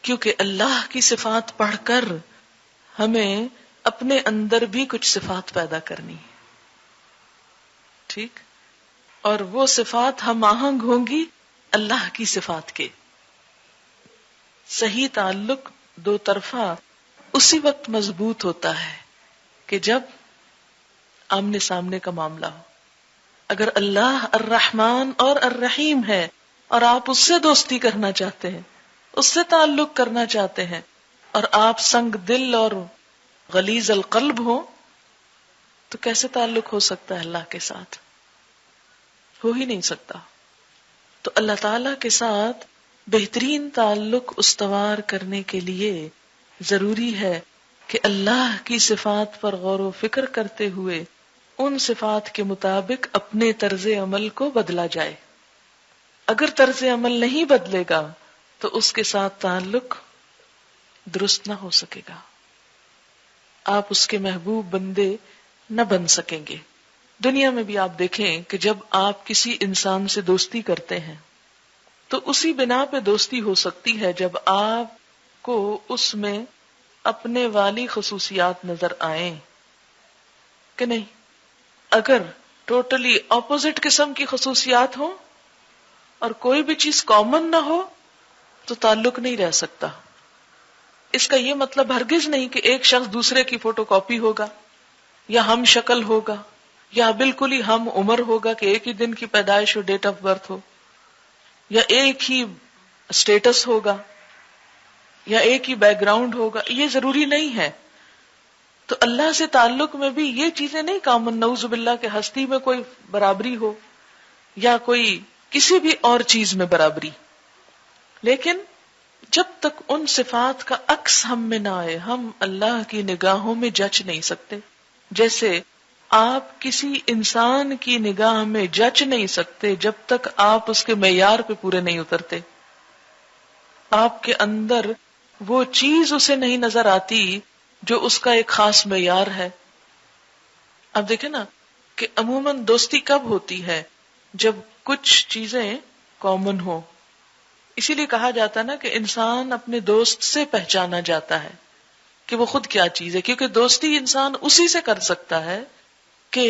کیونکہ اللہ کی صفات پڑھ کر ہمیں اپنے اندر بھی کچھ صفات پیدا کرنی ہے. ٹھیک، اور وہ صفات ہم آہنگ ہوں گی اللہ کی صفات کے. صحیح تعلق دو طرفہ اسی وقت مضبوط ہوتا ہے کہ جب آمنے سامنے کا معاملہ ہو. اگر اللہ الرحمن اور الرحیم ہے اور آپ اس سے دوستی کرنا چاہتے ہیں، اس سے تعلق کرنا چاہتے ہیں، اور آپ سنگ دل اور غلیظ القلب ہو، تو کیسے تعلق ہو سکتا ہے اللہ کے ساتھ؟ ہو ہی نہیں سکتا. تو اللہ تعالی کے ساتھ بہترین تعلق استوار کرنے کے لیے ضروری ہے کہ اللہ کی صفات پر غور و فکر کرتے ہوئے ان صفات کے مطابق اپنے طرز عمل کو بدلا جائے. اگر طرز عمل نہیں بدلے گا تو اس کے ساتھ تعلق درست نہ ہو سکے گا، آپ اس کے محبوب بندے نہ بن سکیں گے. دنیا میں بھی آپ دیکھیں کہ جب آپ کسی انسان سے دوستی کرتے ہیں تو اسی بنا پہ دوستی ہو سکتی ہے جب آپ کو اس میں اپنے والی خصوصیات نظر آئیں کہ نہیں. اگر ٹوٹلی اپوزٹ قسم کی خصوصیات ہوں اور کوئی بھی چیز کامن نہ ہو تو تعلق نہیں رہ سکتا. اس کا یہ مطلب ہرگز نہیں کہ ایک شخص دوسرے کی فوٹو کاپی ہوگا یا ہم شکل ہوگا یا بالکل ہی ہم عمر ہوگا کہ ایک ہی دن کی پیدائش اور ڈیٹ آف برتھ ہو، یا ایک ہی اسٹیٹس ہوگا، یا ایک ہی بیک گراؤنڈ ہوگا، یہ ضروری نہیں ہے. تو اللہ سے تعلق میں بھی یہ چیزیں نہیں کامن، نعوذ باللہ کہ ہستی میں کوئی برابری ہو یا کوئی کسی بھی اور چیز میں برابری. لیکن جب تک ان صفات کا عکس ہم میں نہ آئے ہم اللہ کی نگاہوں میں جچ نہیں سکتے. جیسے آپ کسی انسان کی نگاہ میں جچ نہیں سکتے جب تک آپ اس کے معیار پہ پورے نہیں اترتے. آپ کے اندر وہ چیز اسے نہیں نظر آتی جو اس کا ایک خاص معیار ہے. اب دیکھیں نا کہ عموماً دوستی کب ہوتی ہے؟ جب کچھ چیزیں کامن ہو. اسی لیے کہا جاتا نا کہ انسان اپنے دوست سے پہچانا جاتا ہے کہ وہ خود کیا چیز ہے، کیونکہ دوستی انسان اسی سے کر سکتا ہے کہ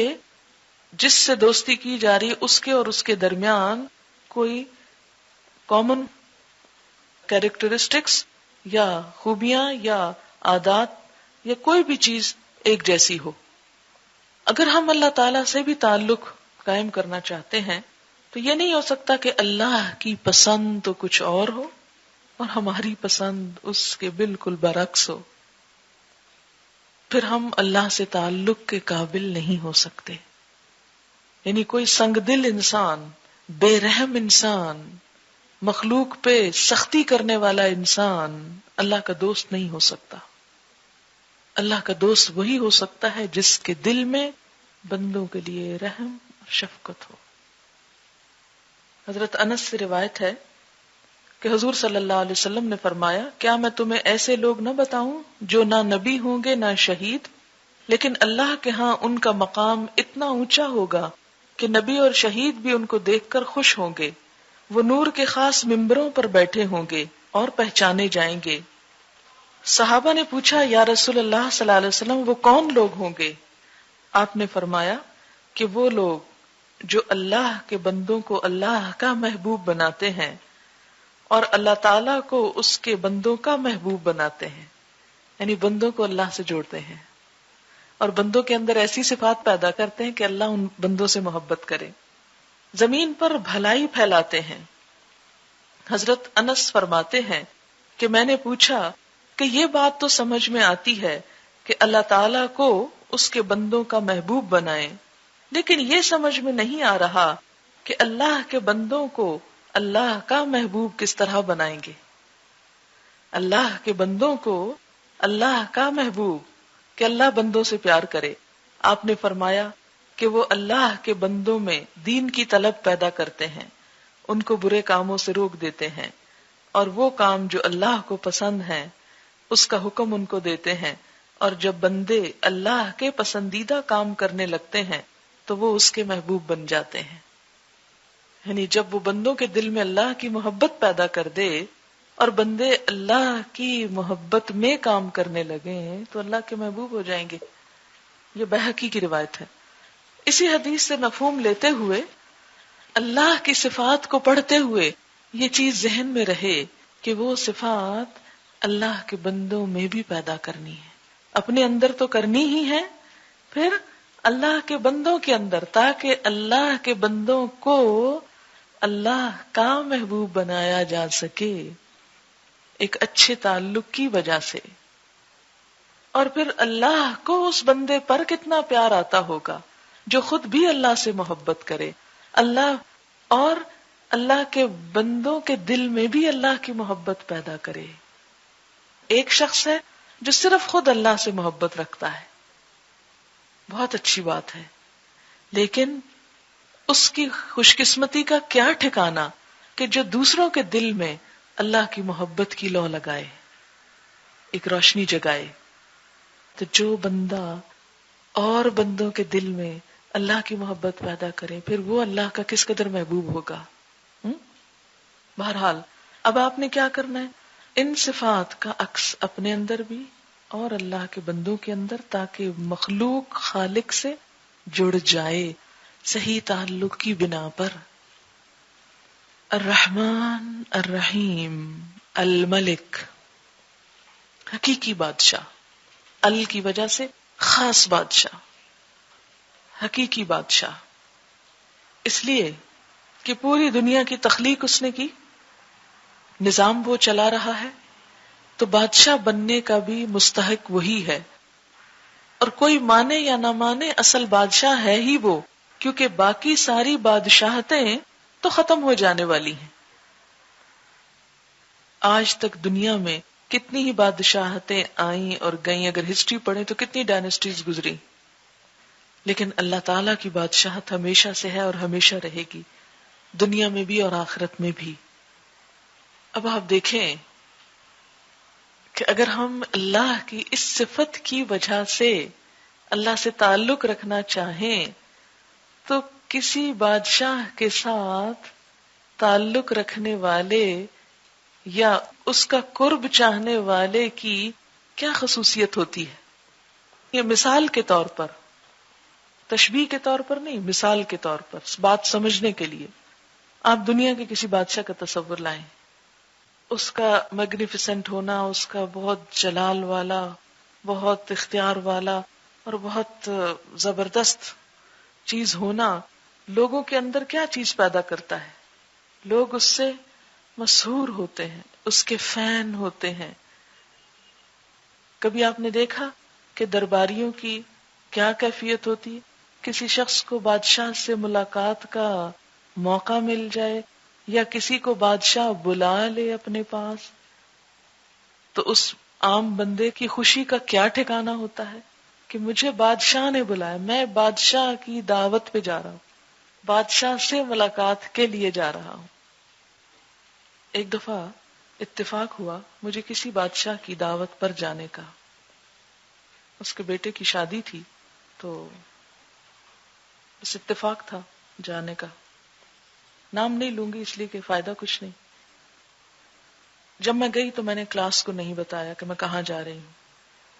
جس سے دوستی کی جا رہی ہے اس کے اور اس کے درمیان کوئی کامن کیریکٹرسٹکس یا خوبیاں یا عادات یا کوئی بھی چیز ایک جیسی ہو. اگر ہم اللہ تعالی سے بھی تعلق قائم کرنا چاہتے ہیں تو یہ نہیں ہو سکتا کہ اللہ کی پسند تو کچھ اور ہو اور ہماری پسند اس کے بالکل برعکس ہو. پھر ہم اللہ سے تعلق کے قابل نہیں ہو سکتے. یعنی کوئی سنگ دل انسان، بے رحم انسان، مخلوق پہ سختی کرنے والا انسان اللہ کا دوست نہیں ہو سکتا. اللہ کا دوست وہی ہو سکتا ہے جس کے دل میں بندوں کے لیے رحم اور شفقت ہو. حضرت انس سے روایت ہے کہ حضور صلی اللہ علیہ وسلم نے فرمایا، کیا میں تمہیں ایسے لوگ نہ بتاؤں جو نہ نبی ہوں گے نہ شہید، لیکن اللہ کے ہاں ان کا مقام اتنا اونچا ہوگا کہ نبی اور شہید بھی ان کو دیکھ کر خوش ہوں گے. وہ نور کے خاص ممبروں پر بیٹھے ہوں گے اور پہچانے جائیں گے. صحابہ نے پوچھا، یا رسول اللہ صلی اللہ علیہ وسلم وہ کون لوگ ہوں گے؟ آپ نے فرمایا کہ وہ لوگ جو اللہ کے بندوں کو اللہ کا محبوب بناتے ہیں اور اللہ تعالیٰ کو اس کے بندوں کا محبوب بناتے ہیں. یعنی بندوں کو اللہ سے جوڑتے ہیں اور بندوں کے اندر ایسی صفات پیدا کرتے ہیں کہ اللہ ان بندوں سے محبت کرے. زمین پر بھلائی پھیلاتے ہیں. حضرت انس فرماتے ہیں کہ میں نے پوچھا کہ یہ بات تو سمجھ میں آتی ہے کہ اللہ تعالیٰ کو اس کے بندوں کا محبوب بنائے، لیکن یہ سمجھ میں نہیں آ رہا کہ اللہ کے بندوں کو اللہ کا محبوب کس طرح بنائیں گے. اللہ کے بندوں کو اللہ کا محبوب کہ اللہ بندوں سے پیار کرے. آپ نے فرمایا کہ وہ اللہ کے بندوں میں دین کی طلب پیدا کرتے ہیں، ان کو برے کاموں سے روک دیتے ہیں، اور وہ کام جو اللہ کو پسند ہیں اس کا حکم ان کو دیتے ہیں. اور جب بندے اللہ کے پسندیدہ کام کرنے لگتے ہیں تو وہ اس کے محبوب بن جاتے ہیں. یعنی جب وہ بندوں کے دل میں اللہ کی محبت پیدا کر دے اور بندے اللہ کی محبت میں کام کرنے لگے تو اللہ کے محبوب ہو جائیں گے. یہ بہقی کی روایت ہے. اسی حدیث سے مفہوم لیتے ہوئے اللہ کی صفات کو پڑھتے ہوئے یہ چیز ذہن میں رہے کہ وہ صفات اللہ کے بندوں میں بھی پیدا کرنی ہے. اپنے اندر تو کرنی ہی ہے، پھر اللہ کے بندوں کے اندر، تاکہ اللہ کے بندوں کو اللہ کا محبوب بنایا جا سکے ایک اچھے تعلق کی وجہ سے. اور پھر اللہ کو اس بندے پر کتنا پیار آتا ہوگا جو خود بھی اللہ سے محبت کرے. اللہ اور اللہ کے بندوں کے دل میں بھی اللہ کی محبت پیدا کرے. ایک شخص ہے جو صرف خود اللہ سے محبت رکھتا ہے، بہت اچھی بات ہے، لیکن اس کی خوش قسمتی کا کیا ٹھکانہ کہ جو دوسروں کے دل میں اللہ کی محبت کی لو لگائے، ایک روشنی جگائے. تو جو بندہ اور بندوں کے دل میں اللہ کی محبت پیدا کرے پھر وہ اللہ کا کس قدر محبوب ہوگا. بہرحال اب آپ نے کیا کرنا ہے؟ ان صفات کا عکس اپنے اندر بھی اور اللہ کے بندوں کے اندر، تاکہ مخلوق خالق سے جڑ جائے صحیح تعلق کی بنا پر. الرحمن الرحیم الملک، حقیقی بادشاہ، ال کی وجہ سے خاص بادشاہ، حقیقی بادشاہ، اس لیے کہ پوری دنیا کی تخلیق اس نے کی، نظام وہ چلا رہا ہے، تو بادشاہ بننے کا بھی مستحق وہی ہے. اور کوئی مانے یا نہ مانے اصل بادشاہ ہے ہی وہ، کیونکہ باقی ساری بادشاہتیں تو ختم ہو جانے والی ہیں. آج تک دنیا میں کتنی ہی بادشاہتیں آئیں اور گئیں، اگر ہسٹری پڑھیں تو کتنی ڈائنسٹیز گزری، لیکن اللہ تعالیٰ کی بادشاہت ہمیشہ سے ہے اور ہمیشہ رہے گی، دنیا میں بھی اور آخرت میں بھی. اب آپ دیکھیں کہ اگر ہم اللہ کی اس صفت کی وجہ سے اللہ سے تعلق رکھنا چاہیں تو کسی بادشاہ کے ساتھ تعلق رکھنے والے یا اس کا قرب چاہنے والے کی کیا خصوصیت ہوتی ہے. یہ مثال کے طور پر، تشبیہ کے طور پر نہیں، مثال کے طور پر بات سمجھنے کے لیے آپ دنیا کے کسی بادشاہ کا تصور لائیں، اس کا میگنیفیسنٹ ہونا، اس کا بہت جلال والا، بہت اختیار والا اور بہت زبردست چیز ہونا لوگوں کے اندر کیا چیز پیدا کرتا ہے؟ لوگ اس سے مسحور ہوتے ہیں، اس کے فین ہوتے ہیں. کبھی آپ نے دیکھا کہ درباریوں کی کیا کیفیت ہوتی ہے؟ کسی شخص کو بادشاہ سے ملاقات کا موقع مل جائے یا کسی کو بادشاہ بلا لے اپنے پاس تو اس عام بندے کی خوشی کا کیا ٹھکانہ ہوتا ہے کہ مجھے بادشاہ نے بلایا، میں بادشاہ کی دعوت پہ جا رہا ہوں، بادشاہ سے ملاقات کے لیے جا رہا ہوں. ایک دفعہ اتفاق ہوا مجھے کسی بادشاہ کی دعوت پر جانے کا، اس کے بیٹے کی شادی تھی تو بس اتفاق تھا جانے کا. نام نہیں لوں گی اس لیے کہ فائدہ کچھ نہیں. جب میں گئی تو میں نے کلاس کو نہیں بتایا کہ میں کہاں جا رہی ہوں،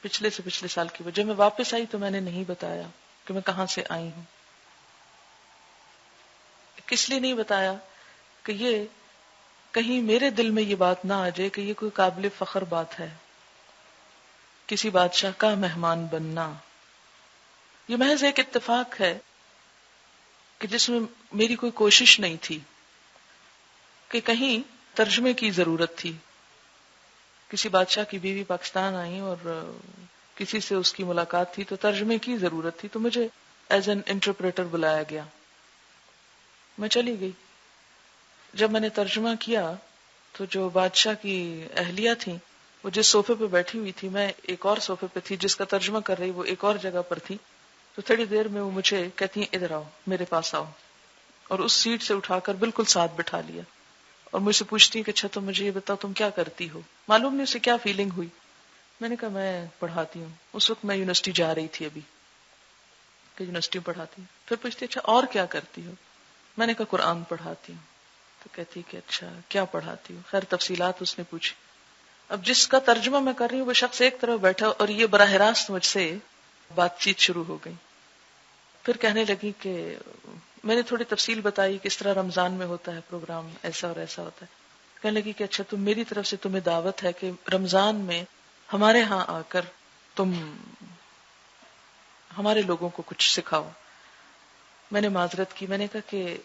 پچھلے سے پچھلے سال کی وجہ. جب میں واپس آئی تو میں نے نہیں بتایا کہ میں کہاں سے آئی ہوں. کس لیے نہیں بتایا کہ یہ کہیں میرے دل میں یہ بات نہ آ جائے کہ یہ کوئی قابل فخر بات ہے کسی بادشاہ کا مہمان بننا. یہ محض ایک اتفاق ہے کہ جس میں میری کوئی کوشش نہیں تھی کہ کہیں ترجمے کی ضرورت تھی. کسی بادشاہ کی بیوی پاکستان آئی اور کسی سے اس کی ملاقات تھی تو ترجمے کی ضرورت تھی، تو مجھے ایز این انٹرپریٹر بلایا گیا. میں چلی گئی. جب میں نے ترجمہ کیا تو جو بادشاہ کی اہلیہ تھیں وہ جس صوفے پہ بیٹھی ہوئی تھی، میں ایک اور صوفے پہ تھی، جس کا ترجمہ کر رہی وہ ایک اور جگہ پر تھی. تو تھوڑی دیر میں وہ مجھے کہتی ہیں ادھر آؤ، میرے پاس آؤ، اور اس سیٹ سے اٹھا کر بالکل ساتھ بٹھا لیا اور مجھ سے پوچھتی ہیں کہ اچھا تم مجھے یہ بتاؤ تم کیا کرتی ہو. معلوم نہیں اسے کیا فیلنگ ہوئی. میں نے کہا میں پڑھاتی ہوں. اس وقت میں یونیورسٹی جا رہی تھی ابھی کہ یونیورسٹی میں پڑھاتی ہوں. پھر پوچھتی اچھا اور کیا کرتی ہو. میں نے کہا قرآن پڑھاتی ہوں. تو کہتی کہ اچھا کیا پڑھاتی ہو. خیر تفصیلات اس نے پوچھی. اب جس کا ترجمہ میں کر رہی ہوں وہ شخص ایک طرف بیٹھا اور یہ براہ راست مجھ سے بات چیت شروع ہو گئی. پھر کہنے لگی کہ میں نے تھوڑی تفصیل بتائی کس طرح رمضان میں ہوتا ہے پروگرام، ایسا اور ایسا ہوتا ہے. کہنے لگی کہ اچھا تم میری طرف سے تمہیں دعوت ہے کہ رمضان میں ہمارے ہاں آ کر تم ہمارے لوگوں کو کچھ سکھاؤ. میں نے معذرت کی. میں نے کہا کہ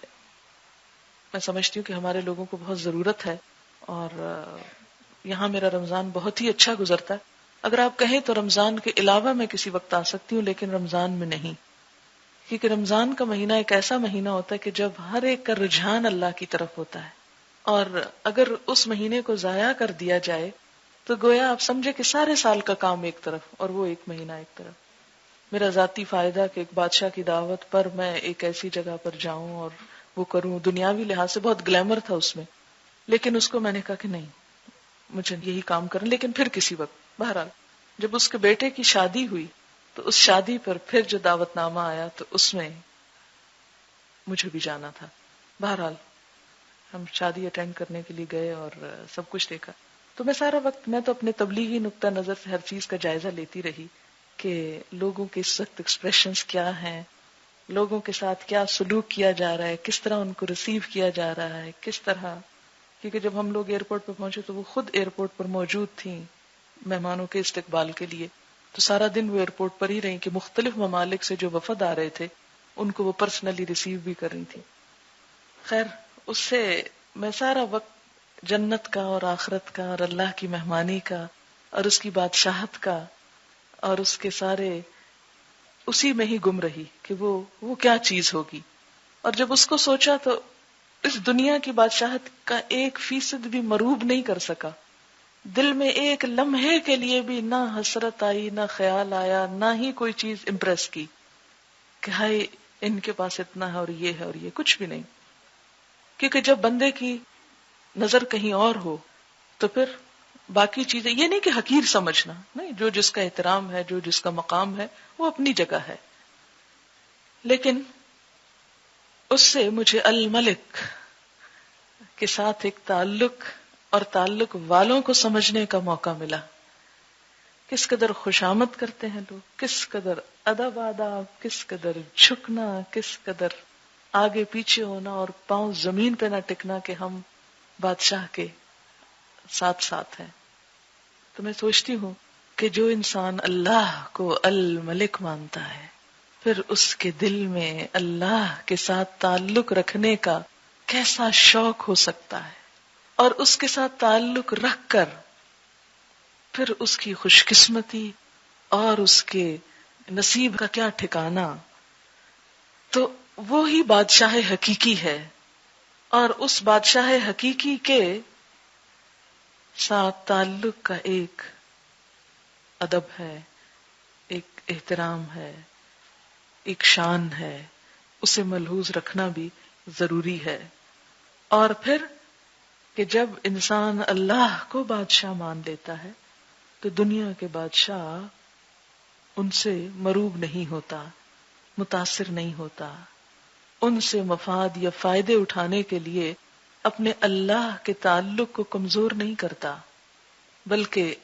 میں سمجھتی ہوں کہ ہمارے لوگوں کو بہت ضرورت ہے اور یہاں میرا رمضان بہت ہی اچھا گزرتا ہے. اگر آپ کہیں تو رمضان کے علاوہ میں کسی وقت آ سکتی ہوں لیکن رمضان میں نہیں، کیونکہ رمضان کا مہینہ ایک ایسا مہینہ ہوتا ہے کہ جب ہر ایک کا رجحان اللہ کی طرف ہوتا ہے، اور اگر اس مہینے کو ضائع کر دیا جائے تو گویا آپ سمجھے کہ سارے سال کا کام ایک طرف اور وہ ایک مہینہ ایک طرف. میرا ذاتی فائدہ کہ ایک بادشاہ کی دعوت پر میں ایک ایسی جگہ پر جاؤں اور وہ کروں، دنیاوی لحاظ سے بہت گلیمر تھا اس میں، لیکن اس کو میں نے کہا کہ نہیں مجھے یہی کام کرنا. لیکن پھر کسی وقت بہرحال جب اس کے بیٹے کی شادی ہوئی تو اس شادی پر پھر جو دعوت نامہ آیا تو اس میں مجھے بھی جانا تھا. بہرحال ہم شادی اٹینڈ کرنے کے لیے گئے اور سب کچھ دیکھا. تو میں سارا وقت میں تو اپنے تبلیغی نقطہ نظر سے ہر چیز کا جائزہ لیتی رہی کہ لوگوں کے اس وقت ایکسپریشنز کیا ہیں، لوگوں کے ساتھ کیا سلوک کیا جا رہا ہے، کس طرح ان کو ریسیو کیا جا رہا ہے، کس طرح. کیونکہ جب ہم لوگ ایئرپورٹ پہ پہنچے تو وہ خود ایئرپورٹ پر موجود تھیں مہمانوں کے استقبال کے لیے. تو سارا دن وہ ایئرپورٹ پر ہی رہیں کہ مختلف ممالک سے جو وفد آ رہے تھے ان کو وہ پرسنلی ریسیو بھی کر رہی تھی. خیر اس سے میں سارا وقت جنت کا اور آخرت کا اور اللہ کی مہمانی کا اور اس کی بادشاہت کا اور اس کے سارے اسی میں ہی گم رہی کہ وہ کیا چیز ہوگی. اور جب اس کو سوچا تو اس دنیا کی بادشاہت کا 1% بھی مروب نہیں کر سکا. دل میں ایک لمحے کے لیے بھی نہ حسرت آئی، نہ خیال آیا، نہ ہی کوئی چیز امپریس کی کہ ہائے ان کے پاس اتنا ہے اور یہ ہے اور یہ کچھ بھی نہیں. کیونکہ جب بندے کی نظر کہیں اور ہو تو پھر باقی چیزیں، یہ نہیں کہ حقیر سمجھنا نہیں، جو جس کا احترام ہے، جو جس کا مقام ہے وہ اپنی جگہ ہے، لیکن اس سے مجھے الملک کے ساتھ ایک تعلق اور تعلق والوں کو سمجھنے کا موقع ملا. کس قدر خوشامد کرتے ہیں لوگ، کس قدر ادب آداب، کس قدر جھکنا، کس قدر آگے پیچھے ہونا اور پاؤں زمین پہ نہ ٹکنا کہ ہم بادشاہ کے ساتھ ساتھ ہیں. تو میں سوچتی ہوں کہ جو انسان اللہ کو الملک مانتا ہے پھر اس کے دل میں اللہ کے ساتھ تعلق رکھنے کا کیسا شوق ہو سکتا ہے، اور اس کے ساتھ تعلق رکھ کر پھر اس کی خوش قسمتی اور اس کے نصیب کا کیا ٹھکانہ. تو وہی بادشاہ حقیقی ہے، اور اس بادشاہ حقیقی کے ساتھ تعلق کا ایک ادب ہے، ایک احترام ہے، ایک شان ہے، اسے ملحوظ رکھنا بھی ضروری ہے. اور پھر کہ جب انسان اللہ کو بادشاہ مان لیتا ہے تو دنیا کے بادشاہ ان سے مروب نہیں ہوتا، متاثر نہیں ہوتا، ان سے مفاد یا فائدے اٹھانے کے لیے اپنے اللہ کے تعلق کو کمزور نہیں کرتا، بلکہ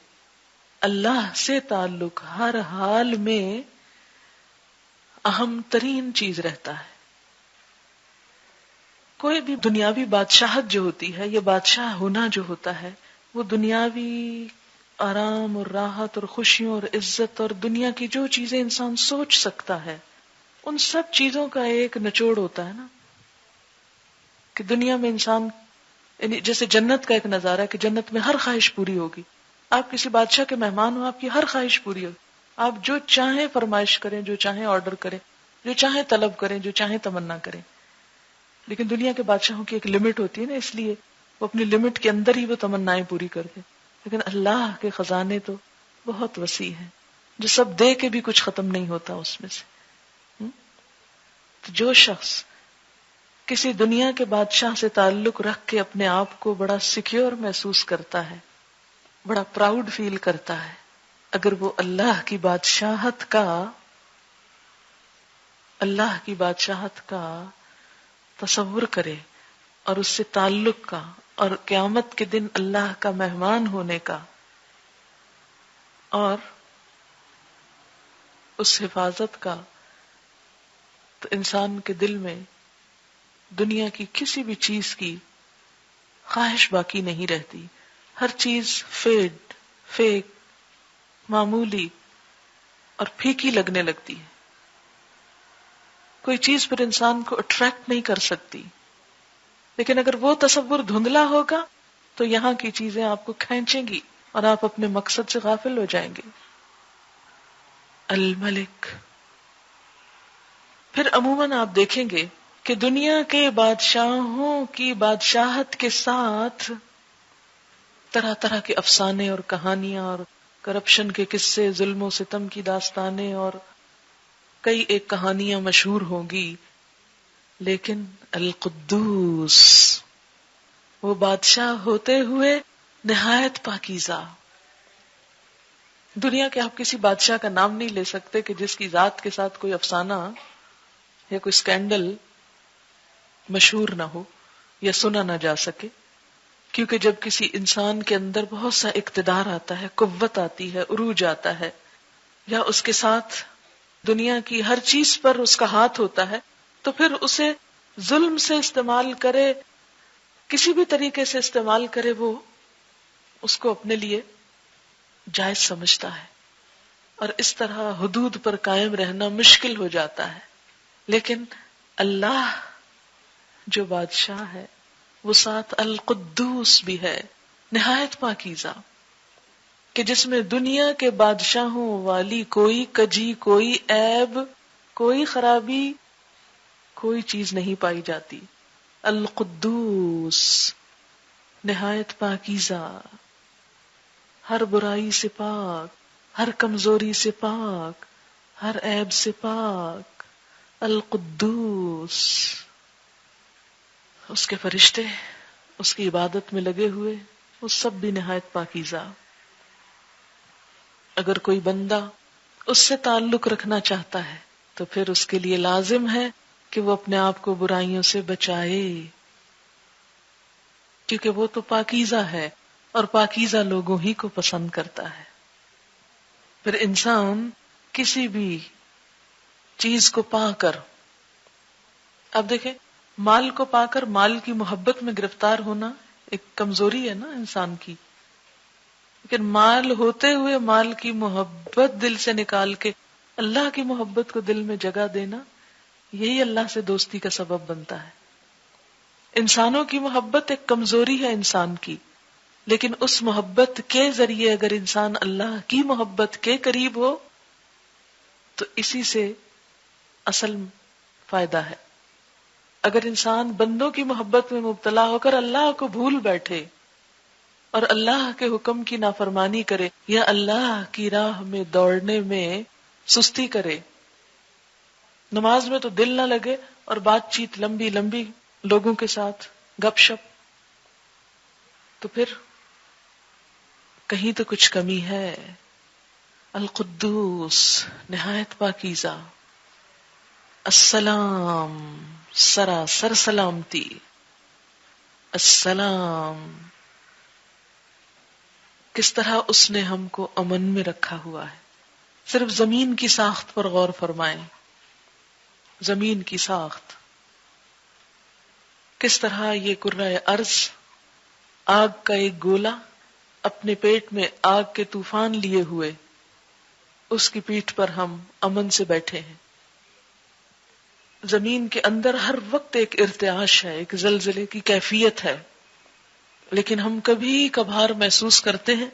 اللہ سے تعلق ہر حال میں اہم ترین چیز رہتا ہے. کوئی بھی دنیاوی بادشاہت جو ہوتی ہے، یہ بادشاہ ہونا جو ہوتا ہے، وہ دنیاوی آرام اور راحت اور خوشیوں اور عزت اور دنیا کی جو چیزیں انسان سوچ سکتا ہے ان سب چیزوں کا ایک نچوڑ ہوتا ہے نا. کہ دنیا میں انسان یعنی جیسے جنت کا ایک نظارہ ہے کہ جنت میں ہر خواہش پوری ہوگی. آپ کسی بادشاہ کے مہمان ہو، آپ کی ہر خواہش پوری ہوگی، آپ جو چاہیں فرمائش کریں، جو چاہیں آرڈر کریں، جو چاہیں طلب کریں، جو چاہیں تمنا کریں. لیکن دنیا کے بادشاہوں کی ایک لمٹ ہوتی ہے نا، اس لیے وہ اپنی لمٹ کے اندر ہی وہ تمنائیں پوری کرتے. لیکن اللہ کے خزانے تو بہت وسیع ہیں، جو سب دے کے بھی کچھ ختم نہیں ہوتا اس میں سے. تو جو شخص کسی دنیا کے بادشاہ سے تعلق رکھ کے اپنے آپ کو بڑا سیکیور محسوس کرتا ہے، بڑا پراؤڈ فیل کرتا ہے، اگر وہ اللہ کی بادشاہت کا تصور کرے اور اس سے تعلق کا اور قیامت کے دن اللہ کا مہمان ہونے کا اور اس حفاظت کا، تو انسان کے دل میں دنیا کی کسی بھی چیز کی خواہش باقی نہیں رہتی. ہر چیز فیک، معمولی اور پھیکی لگنے لگتی ہے. کوئی چیز پھر انسان کو اٹریکٹ نہیں کر سکتی. لیکن اگر وہ تصور دھندلا ہوگا تو یہاں کی چیزیں آپ کو کھینچیں گی اور آپ اپنے مقصد سے غافل ہو جائیں گے. الملک. پھر عموماً آپ دیکھیں گے کہ دنیا کے بادشاہوں کی بادشاہت کے ساتھ طرح طرح کے افسانے اور کہانیاں اور کرپشن کے قصے، ظلم و ستم کی داستانیں اور کئی ایک کہانیاں مشہور ہوں گی. لیکن القدوس، وہ بادشاہ ہوتے ہوئے نہایت پاکیزہ. دنیا کے آپ کسی بادشاہ کا نام نہیں لے سکتے کہ جس کی ذات کے ساتھ کوئی افسانہ یا کوئی اسکینڈل مشہور نہ ہو یا سنا نہ جا سکے. کیونکہ جب کسی انسان کے اندر بہت سا اقتدار آتا ہے، قوت آتی ہے، عروج آتا ہے، یا اس کے ساتھ دنیا کی ہر چیز پر اس کا ہاتھ ہوتا ہے، تو پھر اسے ظلم سے استعمال کرے، کسی بھی طریقے سے استعمال کرے، وہ اس کو اپنے لیے جائز سمجھتا ہے، اور اس طرح حدود پر قائم رہنا مشکل ہو جاتا ہے. لیکن اللہ جو بادشاہ ہے وہ ساتھ القدوس بھی ہے، نہایت پاکیزہ، کہ جس میں دنیا کے بادشاہوں والی کوئی کجی، کوئی عیب، کوئی خرابی، کوئی چیز نہیں پائی جاتی. القدوس، نہایت پاکیزہ، ہر برائی سے پاک، ہر کمزوری سے پاک، ہر عیب سے پاک. القدوس. اس کے فرشتے اس کی عبادت میں لگے ہوئے، وہ سب بھی نہایت پاکیزہ. اگر کوئی بندہ اس سے تعلق رکھنا چاہتا ہے تو پھر اس کے لیے لازم ہے کہ وہ اپنے آپ کو برائیوں سے بچائے، کیونکہ وہ تو پاکیزہ ہے اور پاکیزہ لوگوں ہی کو پسند کرتا ہے. پھر انسان کسی بھی چیز کو پا کر، اب دیکھیں مال کو پا کر مال کی محبت میں گرفتار ہونا ایک کمزوری ہے نا انسان کی، لیکن مال ہوتے ہوئے مال کی محبت دل سے نکال کے اللہ کی محبت کو دل میں جگہ دینا، یہی اللہ سے دوستی کا سبب بنتا ہے. انسانوں کی محبت ایک کمزوری ہے انسان کی، لیکن اس محبت کے ذریعے اگر انسان اللہ کی محبت کے قریب ہو تو اسی سے اصل فائدہ ہے. اگر انسان بندوں کی محبت میں مبتلا ہو کر اللہ کو بھول بیٹھے اور اللہ کے حکم کی نافرمانی کرے یا اللہ کی راہ میں دوڑنے میں سستی کرے، نماز میں تو دل نہ لگے اور بات چیت لمبی لمبی لوگوں کے ساتھ گپ شپ، تو پھر کہیں تو کچھ کمی ہے. القدوس، نہایت پاکیزہ. السلام، سراسر سلامتی. السلام، کس طرح اس نے ہم کو امن میں رکھا ہوا ہے. صرف زمین کی ساخت پر غور فرمائیں. زمین کی ساخت کس طرح یہ کرۂ ارض آگ کا ایک گولا اپنے پیٹ میں آگ کے طوفان لیے ہوئے، اس کی پیٹھ پر ہم امن سے بیٹھے ہیں. زمین کے اندر ہر وقت ایک ارتعاش ہے، ایک زلزلے کی کیفیت ہے، لیکن ہم کبھی کبھار محسوس کرتے ہیں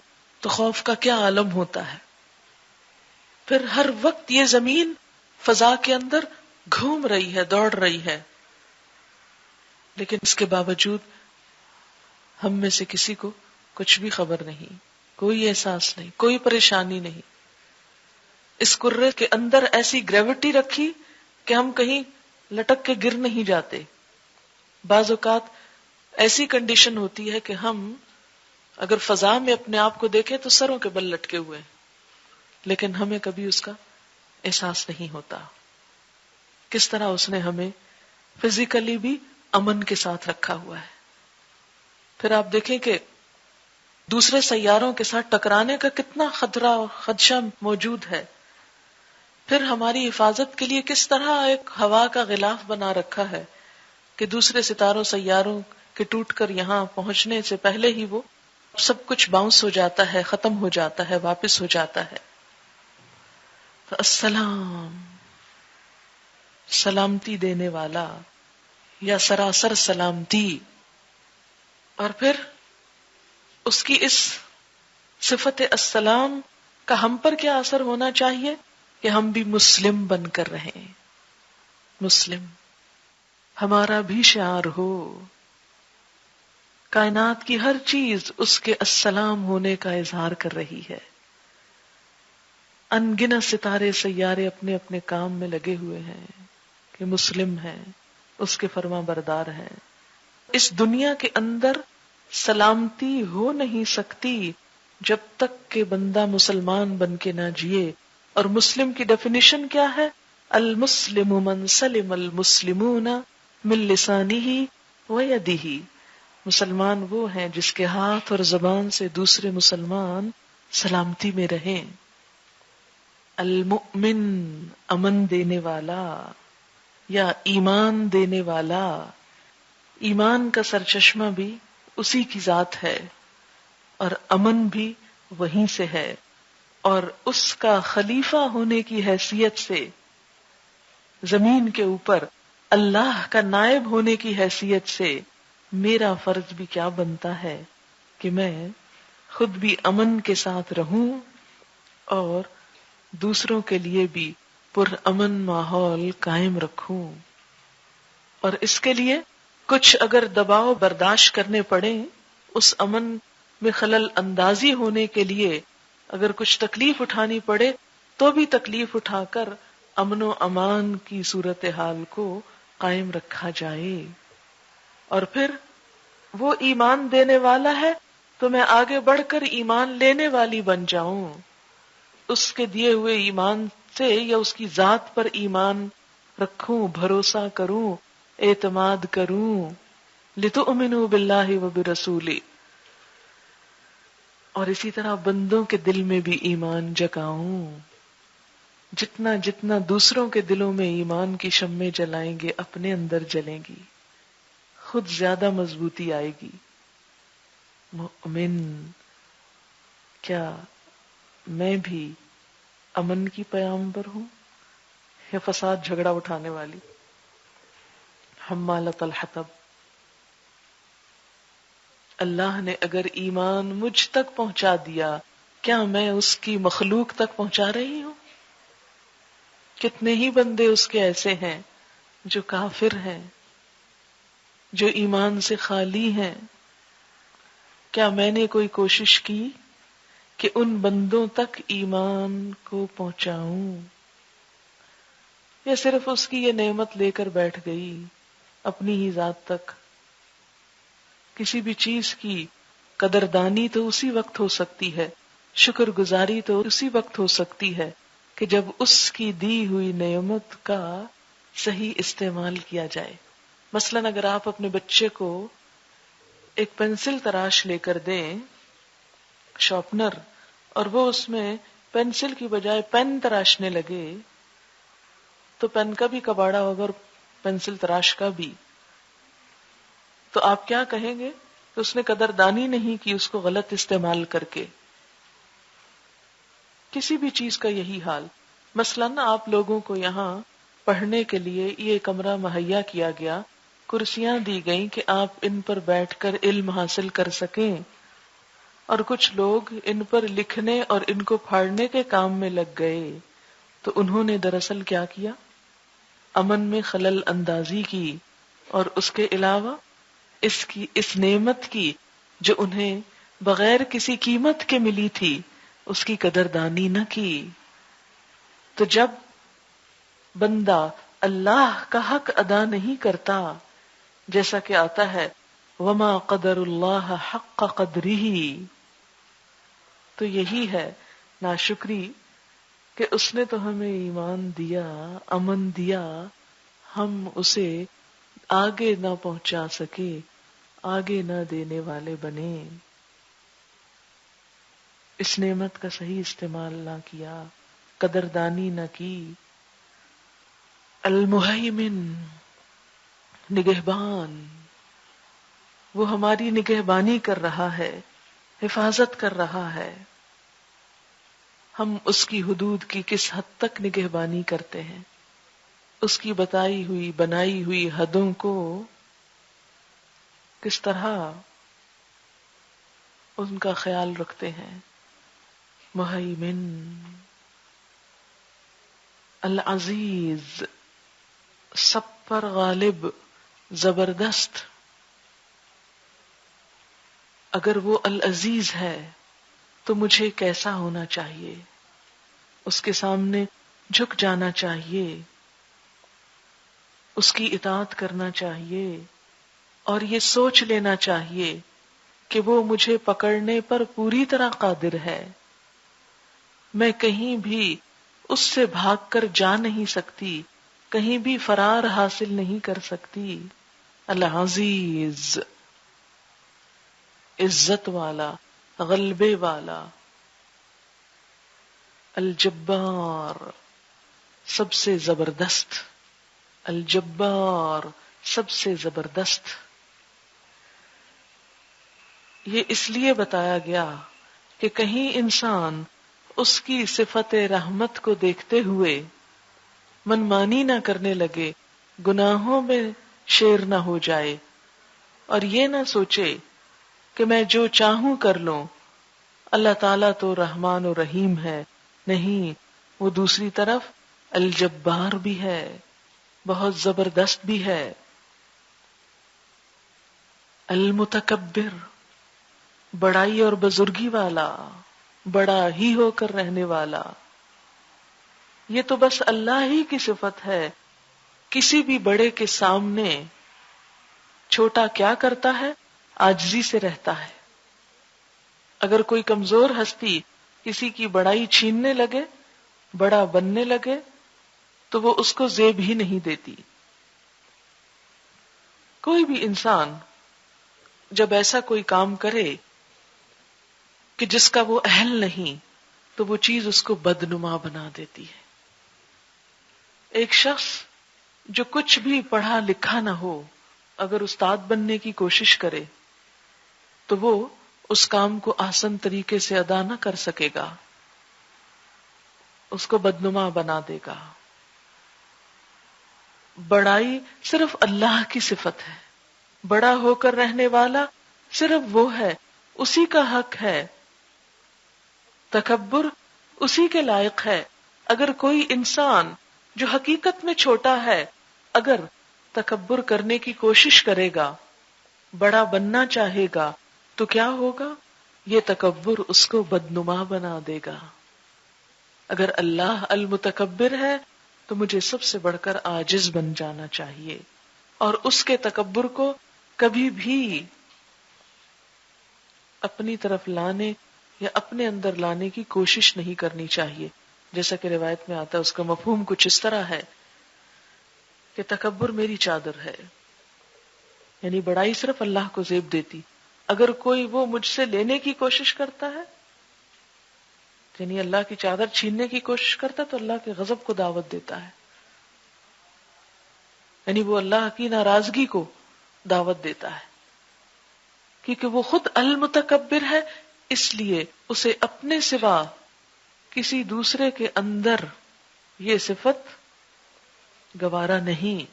تو خوف کا کیا عالم ہوتا ہے. پھر ہر وقت یہ زمین فضا کے اندر گھوم رہی ہے، دوڑ رہی ہے، لیکن اس کے باوجود ہم میں سے کسی کو کچھ بھی خبر نہیں، کوئی احساس نہیں، کوئی پریشانی نہیں. اس کرے کے اندر ایسی گریوٹی رکھی کہ ہم کہیں لٹک کے گر نہیں جاتے. بعض اوقات ایسی کنڈیشن ہوتی ہے کہ ہم اگر فضا میں اپنے آپ کو دیکھیں تو سروں کے بل لٹکے ہوئے، لیکن ہمیں کبھی اس کا احساس نہیں ہوتا. کس طرح اس نے ہمیں فزیکلی بھی امن کے ساتھ رکھا ہوا ہے. پھر آپ دیکھیں کہ دوسرے سیاروں کے ساتھ ٹکرانے کا کتنا خطرہ اور خدشہ موجود ہے. پھر ہماری حفاظت کے لیے کس طرح ایک ہوا کا غلاف بنا رکھا ہے کہ دوسرے ستاروں سیاروں کے ٹوٹ کر یہاں پہنچنے سے پہلے ہی وہ سب کچھ باؤنس ہو جاتا ہے، ختم ہو جاتا ہے، واپس ہو جاتا ہے. تو السلام، سلامتی دینے والا یا سراسر سلامتی. اور پھر اس کی اس صفت السلام کا ہم پر کیا اثر ہونا چاہیے کہ ہم بھی مسلم بن کر رہیں. مسلم ہمارا بھی شعار ہو، کائنات کی ہر چیز اس کے السلام ہونے کا اظہار کر رہی ہے. ان گنت ستارے سیارے اپنے اپنے کام میں لگے ہوئے ہیں کہ مسلم ہیں، اس کے فرما بردار ہیں. اس دنیا کے اندر سلامتی ہو نہیں سکتی جب تک کہ بندہ مسلمان بن کے نہ جیے. اور مسلم کی ڈیفینیشن کیا ہے؟ المسلم من سلم المسلمون من لسانہ و یدہ. مسلمان وہ ہیں جس کے ہاتھ اور زبان سے دوسرے مسلمان سلامتی میں رہیں. المؤمن امن دینے والا یا ایمان دینے والا. ایمان کا سرچشمہ بھی اسی کی ذات ہے اور امن بھی وہیں سے ہے، اور اس کا خلیفہ ہونے کی حیثیت سے زمین کے اوپر اللہ کا نائب ہونے کی حیثیت سے میرا فرض بھی کیا بنتا ہے کہ میں خود بھی امن کے ساتھ رہوں اور دوسروں کے لیے بھی پرامن ماحول قائم رکھوں. اور اس کے لیے کچھ اگر دباؤ برداشت کرنے پڑے، اس امن میں خلل اندازی ہونے کے لیے اگر کچھ تکلیف اٹھانی پڑے تو بھی تکلیف اٹھا کر امن و امان کی صورتحال کو قائم رکھا جائے. اور پھر وہ ایمان دینے والا ہے تو میں آگے بڑھ کر ایمان لینے والی بن جاؤں، اس کے دیے ہوئے ایمان سے یا اس کی ذات پر ایمان رکھوں، بھروسہ کروں، اعتماد کروں. لِتُؤْمِنُوا بِاللَّهِ وَبِرَسُولِهِ. اور اسی طرح بندوں کے دل میں بھی ایمان جگاؤں. جتنا جتنا دوسروں کے دلوں میں ایمان کی شمعیں جلائیں گے اپنے اندر جلیں گی، خود زیادہ مضبوطی آئے گی. مؤمن، کیا میں بھی امن کی پیامبر ہوں یا فساد جھگڑا اٹھانے والی؟ حمالۃ الحطب. اللہ نے اگر ایمان مجھ تک پہنچا دیا، کیا میں اس کی مخلوق تک پہنچا رہی ہوں؟ کتنے ہی بندے اس کے ایسے ہیں جو کافر ہیں، جو ایمان سے خالی ہیں. کیا میں نے کوئی کوشش کی کہ ان بندوں تک ایمان کو پہنچاؤں، یا صرف اس کی یہ نعمت لے کر بیٹھ گئی اپنی ہی ذات تک؟ کسی بھی چیز کی قدردانی تو اسی وقت ہو سکتی ہے، شکر گزاری تو اسی وقت ہو سکتی ہے کہ جب اس کی دی ہوئی نعمت کا صحیح استعمال کیا جائے. مثلاً اگر آپ اپنے بچے کو ایک پینسل تراش لے کر دیں، شارپنر، اور وہ اس میں پینسل کی بجائے پین تراشنے لگے تو پین کا بھی کباڑا ہوگا اور پینسل تراش کا بھی. تو آپ کیا کہیں گے کہ اس نے قدردانی نہیں کی اس کو غلط استعمال کر کے. کسی بھی چیز کا یہی حال. مثلاً آپ لوگوں کو یہاں پڑھنے کے لیے یہ کمرہ مہیا کیا گیا، کرسیاں دی گئیں کہ آپ ان پر بیٹھ کر علم حاصل کر سکیں، اور کچھ لوگ ان پر لکھنے اور ان کو پھاڑنے کے کام میں لگ گئے. تو انہوں نے دراصل کیا کیا؟ امن میں خلل اندازی کی، اور اس کے علاوہ اس نعمت کی جو انہیں بغیر کسی قیمت کے ملی تھی اس کی قدردانی نہ کی. تو جب بندہ اللہ کا حق ادا نہیں کرتا، جیسا کہ آتا ہے وما قدر اللہ حق قدرہ، تو یہی ہے ناشکری کہ اس نے تو ہمیں ایمان دیا، امن دیا، ہم اسے آگے نہ پہنچا سکے، آگے نہ دینے والے بنے، اس نعمت کا صحیح استعمال نہ کیا، قدردانی نہ کی. المہیمن، نگہبان، وہ ہماری نگہبانی کر رہا ہے، حفاظت کر رہا ہے. ہم اس کی حدود کی کس حد تک نگہبانی کرتے ہیں، اس کی بتائی ہوئی بنائی ہوئی حدوں کو کس طرح ان کا خیال رکھتے ہیں. مہیمن، العزیز، سب پر غالب، زبردست. اگر وہ العزیز ہے تو مجھے کیسا ہونا چاہیے؟ اس کے سامنے جھک جانا چاہیے، اس کی اطاعت کرنا چاہیے، اور یہ سوچ لینا چاہیے کہ وہ مجھے پکڑنے پر پوری طرح قادر ہے. میں کہیں بھی اس سے بھاگ کر جا نہیں سکتی، کہیں بھی فرار حاصل نہیں کر سکتی. العزیز، عزت والا، غلبے والا. الجبار، سب سے زبردست. الجبار، سب سے زبردست. یہ اس لیے بتایا گیا کہ کہیں انسان اس کی صفت رحمت کو دیکھتے ہوئے منمانی نہ کرنے لگے، گناہوں میں شیر نہ ہو جائے، اور یہ نہ سوچے کہ میں جو چاہوں کر لوں، اللہ تعالیٰ تو رحمان و رحیم ہے، نہیں، وہ دوسری طرف الجبار بھی ہے، بہت زبردست بھی ہے، المتکبر، بڑائی اور بزرگی والا، بڑا ہی ہو کر رہنے والا۔ یہ تو بس اللہ ہی کی صفت ہے۔ کسی بھی بڑے کے سامنے چھوٹا کیا کرتا ہے؟ عاجزی سے رہتا ہے۔ اگر کوئی کمزور ہستی کسی کی بڑائی چھیننے لگے، بڑا بننے لگے، تو وہ اس کو زیب ہی نہیں دیتی۔ کوئی بھی انسان جب ایسا کوئی کام کرے کہ جس کا وہ اہل نہیں، تو وہ چیز اس کو بدنما بنا دیتی ہے۔ ایک شخص جو کچھ بھی پڑھا لکھا نہ ہو، اگر استاد بننے کی کوشش کرے تو وہ اس کام کو آسان طریقے سے ادا نہ کر سکے گا، اس کو بدنما بنا دے گا۔ بڑائی صرف اللہ کی صفت ہے، بڑا ہو کر رہنے والا صرف وہ ہے، اسی کا حق ہے۔ تکبر اسی کے لائق ہے۔ اگر کوئی انسان جو حقیقت میں چھوٹا ہے، اگر تکبر کرنے کی کوشش کرے گا، بڑا بننا چاہے گا، تو کیا ہوگا؟ یہ تکبر اس کو بدنما بنا دے گا۔ اگر اللہ المتکبر ہے تو مجھے سب سے بڑھ کر عاجز بن جانا چاہیے، اور اس کے تکبر کو کبھی بھی اپنی طرف لانے یا اپنے اندر لانے کی کوشش نہیں کرنی چاہیے۔ جیسا کہ روایت میں آتا ہے، اس کا مفہوم کچھ اس طرح ہے کہ تکبر میری چادر ہے، یعنی بڑائی صرف اللہ کو زیب دیتی۔ اگر کوئی وہ مجھ سے لینے کی کوشش کرتا ہے، یعنی اللہ کی چادر چھیننے کی کوشش کرتا ہے، تو اللہ کے غضب کو دعوت دیتا ہے، یعنی وہ اللہ کی ناراضگی کو دعوت دیتا ہے، کیونکہ وہ خود المتکبر ہے، اس لیے اسے اپنے سوا کسی دوسرے کے اندر یہ صفت گوارا نہیں،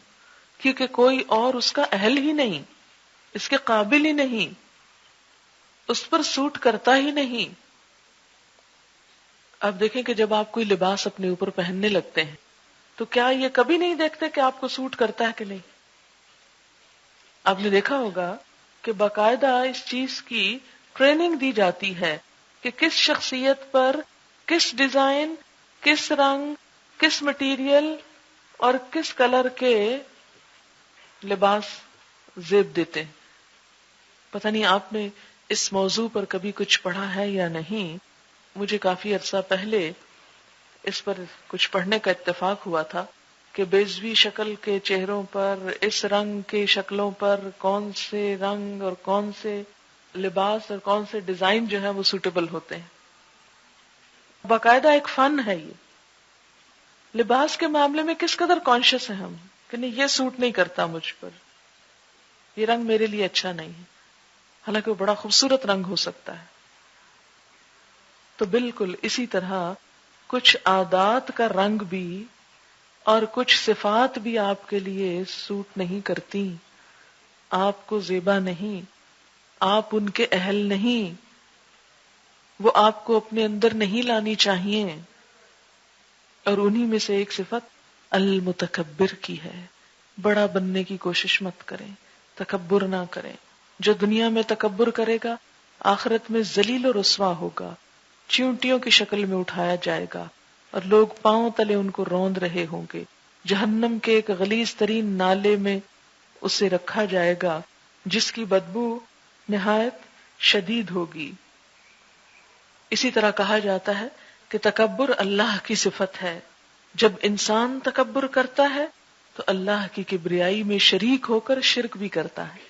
کیونکہ کوئی اور اس کا اہل ہی نہیں، اس کے قابل ہی نہیں، اس پر سوٹ کرتا ہی نہیں۔ آپ دیکھیں کہ جب آپ کوئی لباس اپنے اوپر پہننے لگتے ہیں تو کیا یہ کبھی نہیں دیکھتے کہ آپ کو سوٹ کرتا ہے کہ نہیں؟ آپ نے دیکھا ہوگا کہ باقاعدہ اس چیز کی ٹریننگ دی جاتی ہے کہ کس شخصیت پر کس ڈیزائن، کس رنگ، کس مٹیریل اور کس کلر کے لباس زیب دیتے ہیں۔ پتہ نہیں آپ نے اس موضوع پر کبھی کچھ پڑھا ہے یا نہیں۔ مجھے کافی عرصہ پہلے اس پر کچھ پڑھنے کا اتفاق ہوا تھا کہ بیضوی شکل کے چہروں پر، اس رنگ کے شکلوں پر کون سے رنگ اور کون سے لباس اور کون سے ڈیزائن جو ہے وہ سوٹیبل ہوتے ہیں۔ باقاعدہ ایک فن ہے یہ۔ لباس کے معاملے میں کس قدر کانشیس ہیں ہم کہ نہیں، یہ سوٹ نہیں کرتا مجھ پر، یہ رنگ میرے لیے اچھا نہیں ہے، حالانکہ وہ بڑا خوبصورت رنگ ہو سکتا ہے۔ تو بالکل اسی طرح کچھ عادات کا رنگ بھی اور کچھ صفات بھی آپ کے لیے سوٹ نہیں کرتی، آپ کو زیبا نہیں، آپ ان کے اہل نہیں، وہ آپ کو اپنے اندر نہیں لانی چاہیے۔ اور انہی میں سے ایک صفت المتکبر کی ہے۔ بڑا بننے کی کوشش مت کریں، تکبر نہ کریں۔ جو دنیا میں تکبر کرے گا، آخرت میں ذلیل و رسوا ہوگا، چیونٹیوں کی شکل میں اٹھایا جائے گا، اور لوگ پاؤں تلے ان کو روند رہے ہوں گے۔ جہنم کے ایک غلیظ ترین نالے میں اسے رکھا جائے گا، جس کی بدبو نہایت شدید ہوگی۔ اسی طرح کہا جاتا ہے کہ تکبر اللہ کی صفت ہے۔ جب انسان تکبر کرتا ہے تو اللہ کی کبریائی میں شریک ہو کر شرک بھی کرتا ہے۔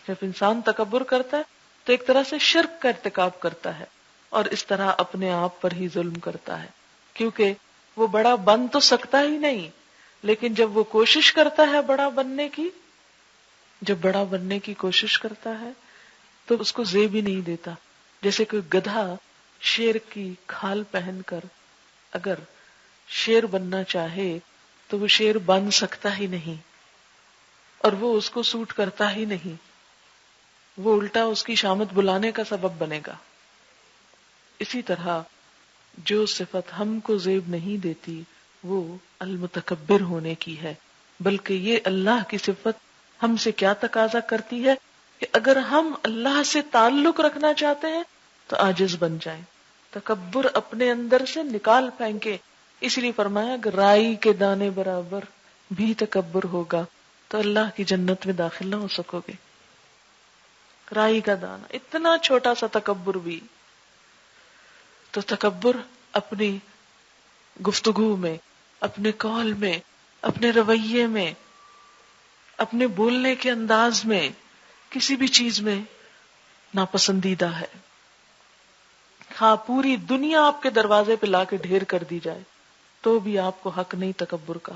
جب انسان تکبر کرتا ہے تو ایک طرح سے شرک کا ارتکاب کرتا ہے، اور اس طرح اپنے آپ پر ہی ظلم کرتا ہے، کیونکہ وہ بڑا بن تو سکتا ہی نہیں، لیکن جب وہ کوشش کرتا ہے بڑا بننے کی، جب بڑا بننے کی کوشش کرتا ہے تو اس کو زیب ہی نہیں دیتا۔ جیسے کوئی گدھا شیر کی کھال پہن کر اگر شیر بننا چاہے تو وہ شیر بن سکتا ہی نہیں، اور وہ اس کو سوٹ کرتا ہی نہیں، وہ الٹا اس کی شامت بلانے کا سبب بنے گا۔ اسی طرح جو صفت ہم کو زیب نہیں دیتی وہ المتکبر ہونے کی ہے، بلکہ یہ اللہ کی صفت ہم سے کیا تقاضا کرتی ہے کہ اگر ہم اللہ سے تعلق رکھنا چاہتے ہیں تو عاجز بن جائیں، تکبر اپنے اندر سے نکال پھینکے۔ اس لیے فرمایا کہ رائی کے دانے برابر بھی تکبر ہوگا تو اللہ کی جنت میں داخل نہ ہو سکو گے۔ رائی کا دانہ، اتنا چھوٹا سا تکبر بھی۔ تو تکبر اپنی گفتگو میں، اپنے قول میں، اپنے رویے میں، اپنے بولنے کے انداز میں، کسی بھی چیز میں ناپسندیدہ ہے۔ ہاں، پوری دنیا آپ کے دروازے پہ لا کے ڈھیر کر دی جائے تو بھی آپ کو حق نہیں تکبر کا،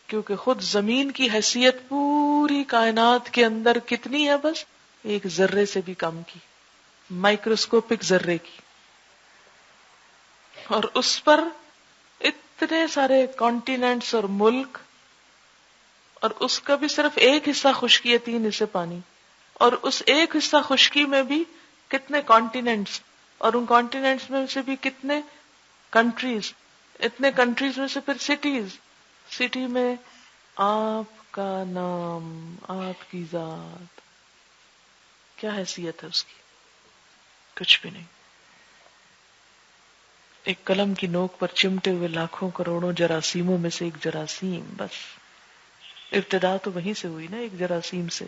کیونکہ خود زمین کی حیثیت پوری کائنات کے اندر کتنی ہے؟ بس ایک ذرے سے بھی کم کی، مائکروسکوپک ذرے کی، اور اس پر اتنے سارے کانٹیننٹس اور ملک، اور اس کا بھی صرف ایک حصہ خشکی ہے، 3 حصے پانی، اور اس ایک حصہ خشکی میں بھی کتنے کانٹیننٹس، اور ان کانٹیننٹس میں سے بھی کتنے کنٹریز، اتنے کنٹریز میں سے پھر سٹیز، سٹی میں آپ کا نام، آپ کی ذات، کیا حیثیت ہے اس کی؟ کچھ بھی نہیں۔ ایک قلم کی نوک پر چمٹے ہوئے لاکھوں کروڑوں جراثیموں میں سے ایک جراثیم، بس ابتدا تو وہیں سے ہوئی نا، ایک جراثیم سے۔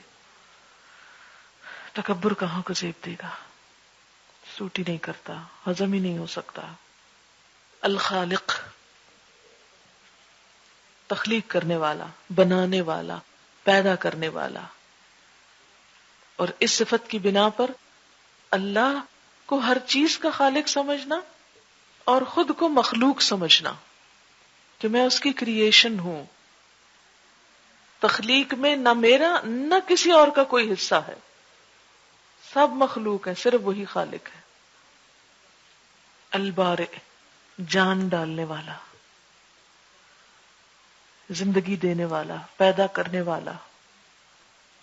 تکبر کہاں کو زیب دے گا؟ سوٹ ہی نہیں کرتا، ہضم ہی نہیں ہو سکتا۔ الخالق، تخلیق کرنے والا، بنانے والا، پیدا کرنے والا، اور اس صفت کی بنا پر اللہ کو ہر چیز کا خالق سمجھنا اور خود کو مخلوق سمجھنا کہ میں اس کی کریشن ہوں۔ تخلیق میں نہ میرا نہ کسی اور کا کوئی حصہ ہے، سب مخلوق ہے، صرف وہی خالق ہے۔ البارئ، جان ڈالنے والا، زندگی دینے والا، پیدا کرنے والا،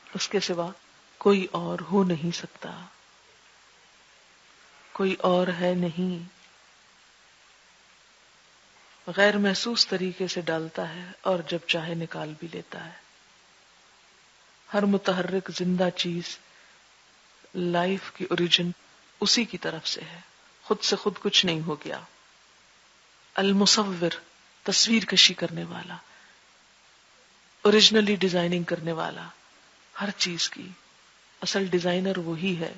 اس کے سوا کوئی اور ہو نہیں سکتا، کوئی اور ہے نہیں۔ غیر محسوس طریقے سے ڈالتا ہے اور جب چاہے نکال بھی لیتا ہے۔ ہر متحرک زندہ چیز، لائف کی اوریجن اسی کی طرف سے ہے، خود سے خود کچھ نہیں ہو گیا۔ المصور، تصویر کشی کرنے والا، اوریجنلی ڈیزائننگ کرنے والا، ہر چیز کی اصل ڈیزائنر وہی ہے۔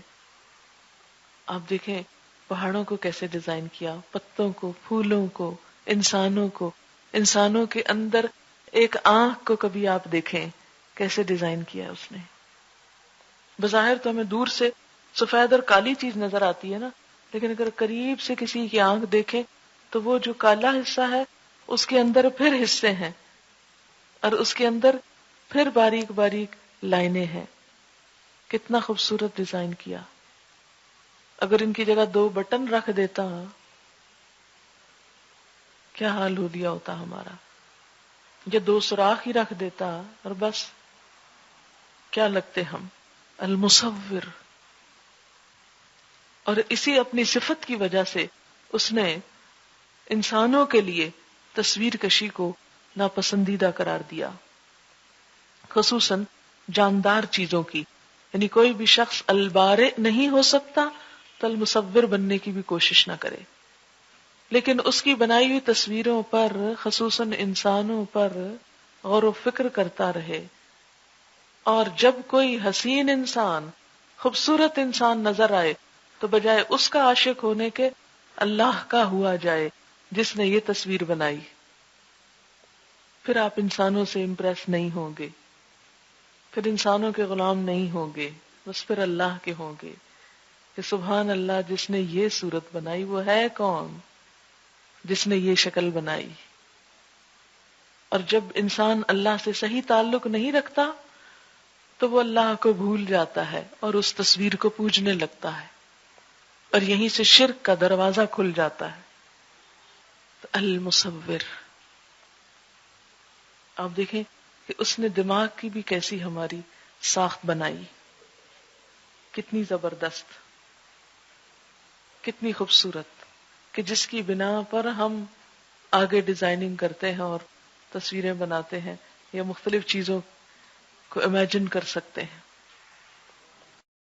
آپ دیکھیں پہاڑوں کو کیسے ڈیزائن کیا، پتوں کو، پھولوں کو، انسانوں کو، انسانوں کے اندر ایک آنکھ کو کبھی آپ دیکھیں کیسے ڈیزائن کیا اس نے۔ بظاہر تو ہمیں دور سے سفید اور کالی چیز نظر آتی ہے نا، لیکن اگر قریب سے کسی کی آنکھ دیکھیں تو وہ جو کالا حصہ ہے اس کے اندر پھر حصے ہیں، اور اس کے اندر پھر باریک باریک لائنیں ہیں۔ کتنا خوبصورت ڈیزائن کیا۔ اگر ان کی جگہ 2 بٹن رکھ دیتا کیا حال ہو لیا ہوتا ہمارا، یا 2 سوراخ ہی رکھ دیتا اور بس، کیا لگتے ہم؟ المصور۔ اور اسی اپنی صفت کی وجہ سے اس نے انسانوں کے لیے تصویر کشی کو ناپسندیدہ قرار دیا، خصوصاً جاندار چیزوں کی، یعنی کوئی بھی شخص البارئ نہیں ہو سکتا تو المصور بننے کی بھی کوشش نہ کرے، لیکن اس کی بنائی ہوئی تصویروں پر، خصوصاً انسانوں پر غور و فکر کرتا رہے، اور جب کوئی حسین انسان، خوبصورت انسان نظر آئے تو بجائے اس کا عاشق ہونے کے اللہ کا ہوا جائے جس نے یہ تصویر بنائی۔ پھر آپ انسانوں سے امپریس نہیں ہوں گے، پھر انسانوں کے غلام نہیں ہوں گے، بس پھر اللہ کے ہوں گے کہ سبحان اللہ، جس نے یہ صورت بنائی وہ ہے کون؟ جس نے یہ شکل بنائی۔ اور جب انسان اللہ سے صحیح تعلق نہیں رکھتا تو وہ اللہ کو بھول جاتا ہے اور اس تصویر کو پوجنے لگتا ہے، اور یہیں سے شرک کا دروازہ کھل جاتا ہے۔ تو المصور. آپ دیکھیں کہ اس نے دماغ کی بھی کیسی ہماری ساخت بنائی، کتنی زبردست، کتنی خوبصورت، کہ جس کی بنا پر ہم آگے ڈیزائننگ کرتے ہیں اور تصویریں بناتے ہیں یا مختلف چیزوں کو امیجن کر سکتے ہیں.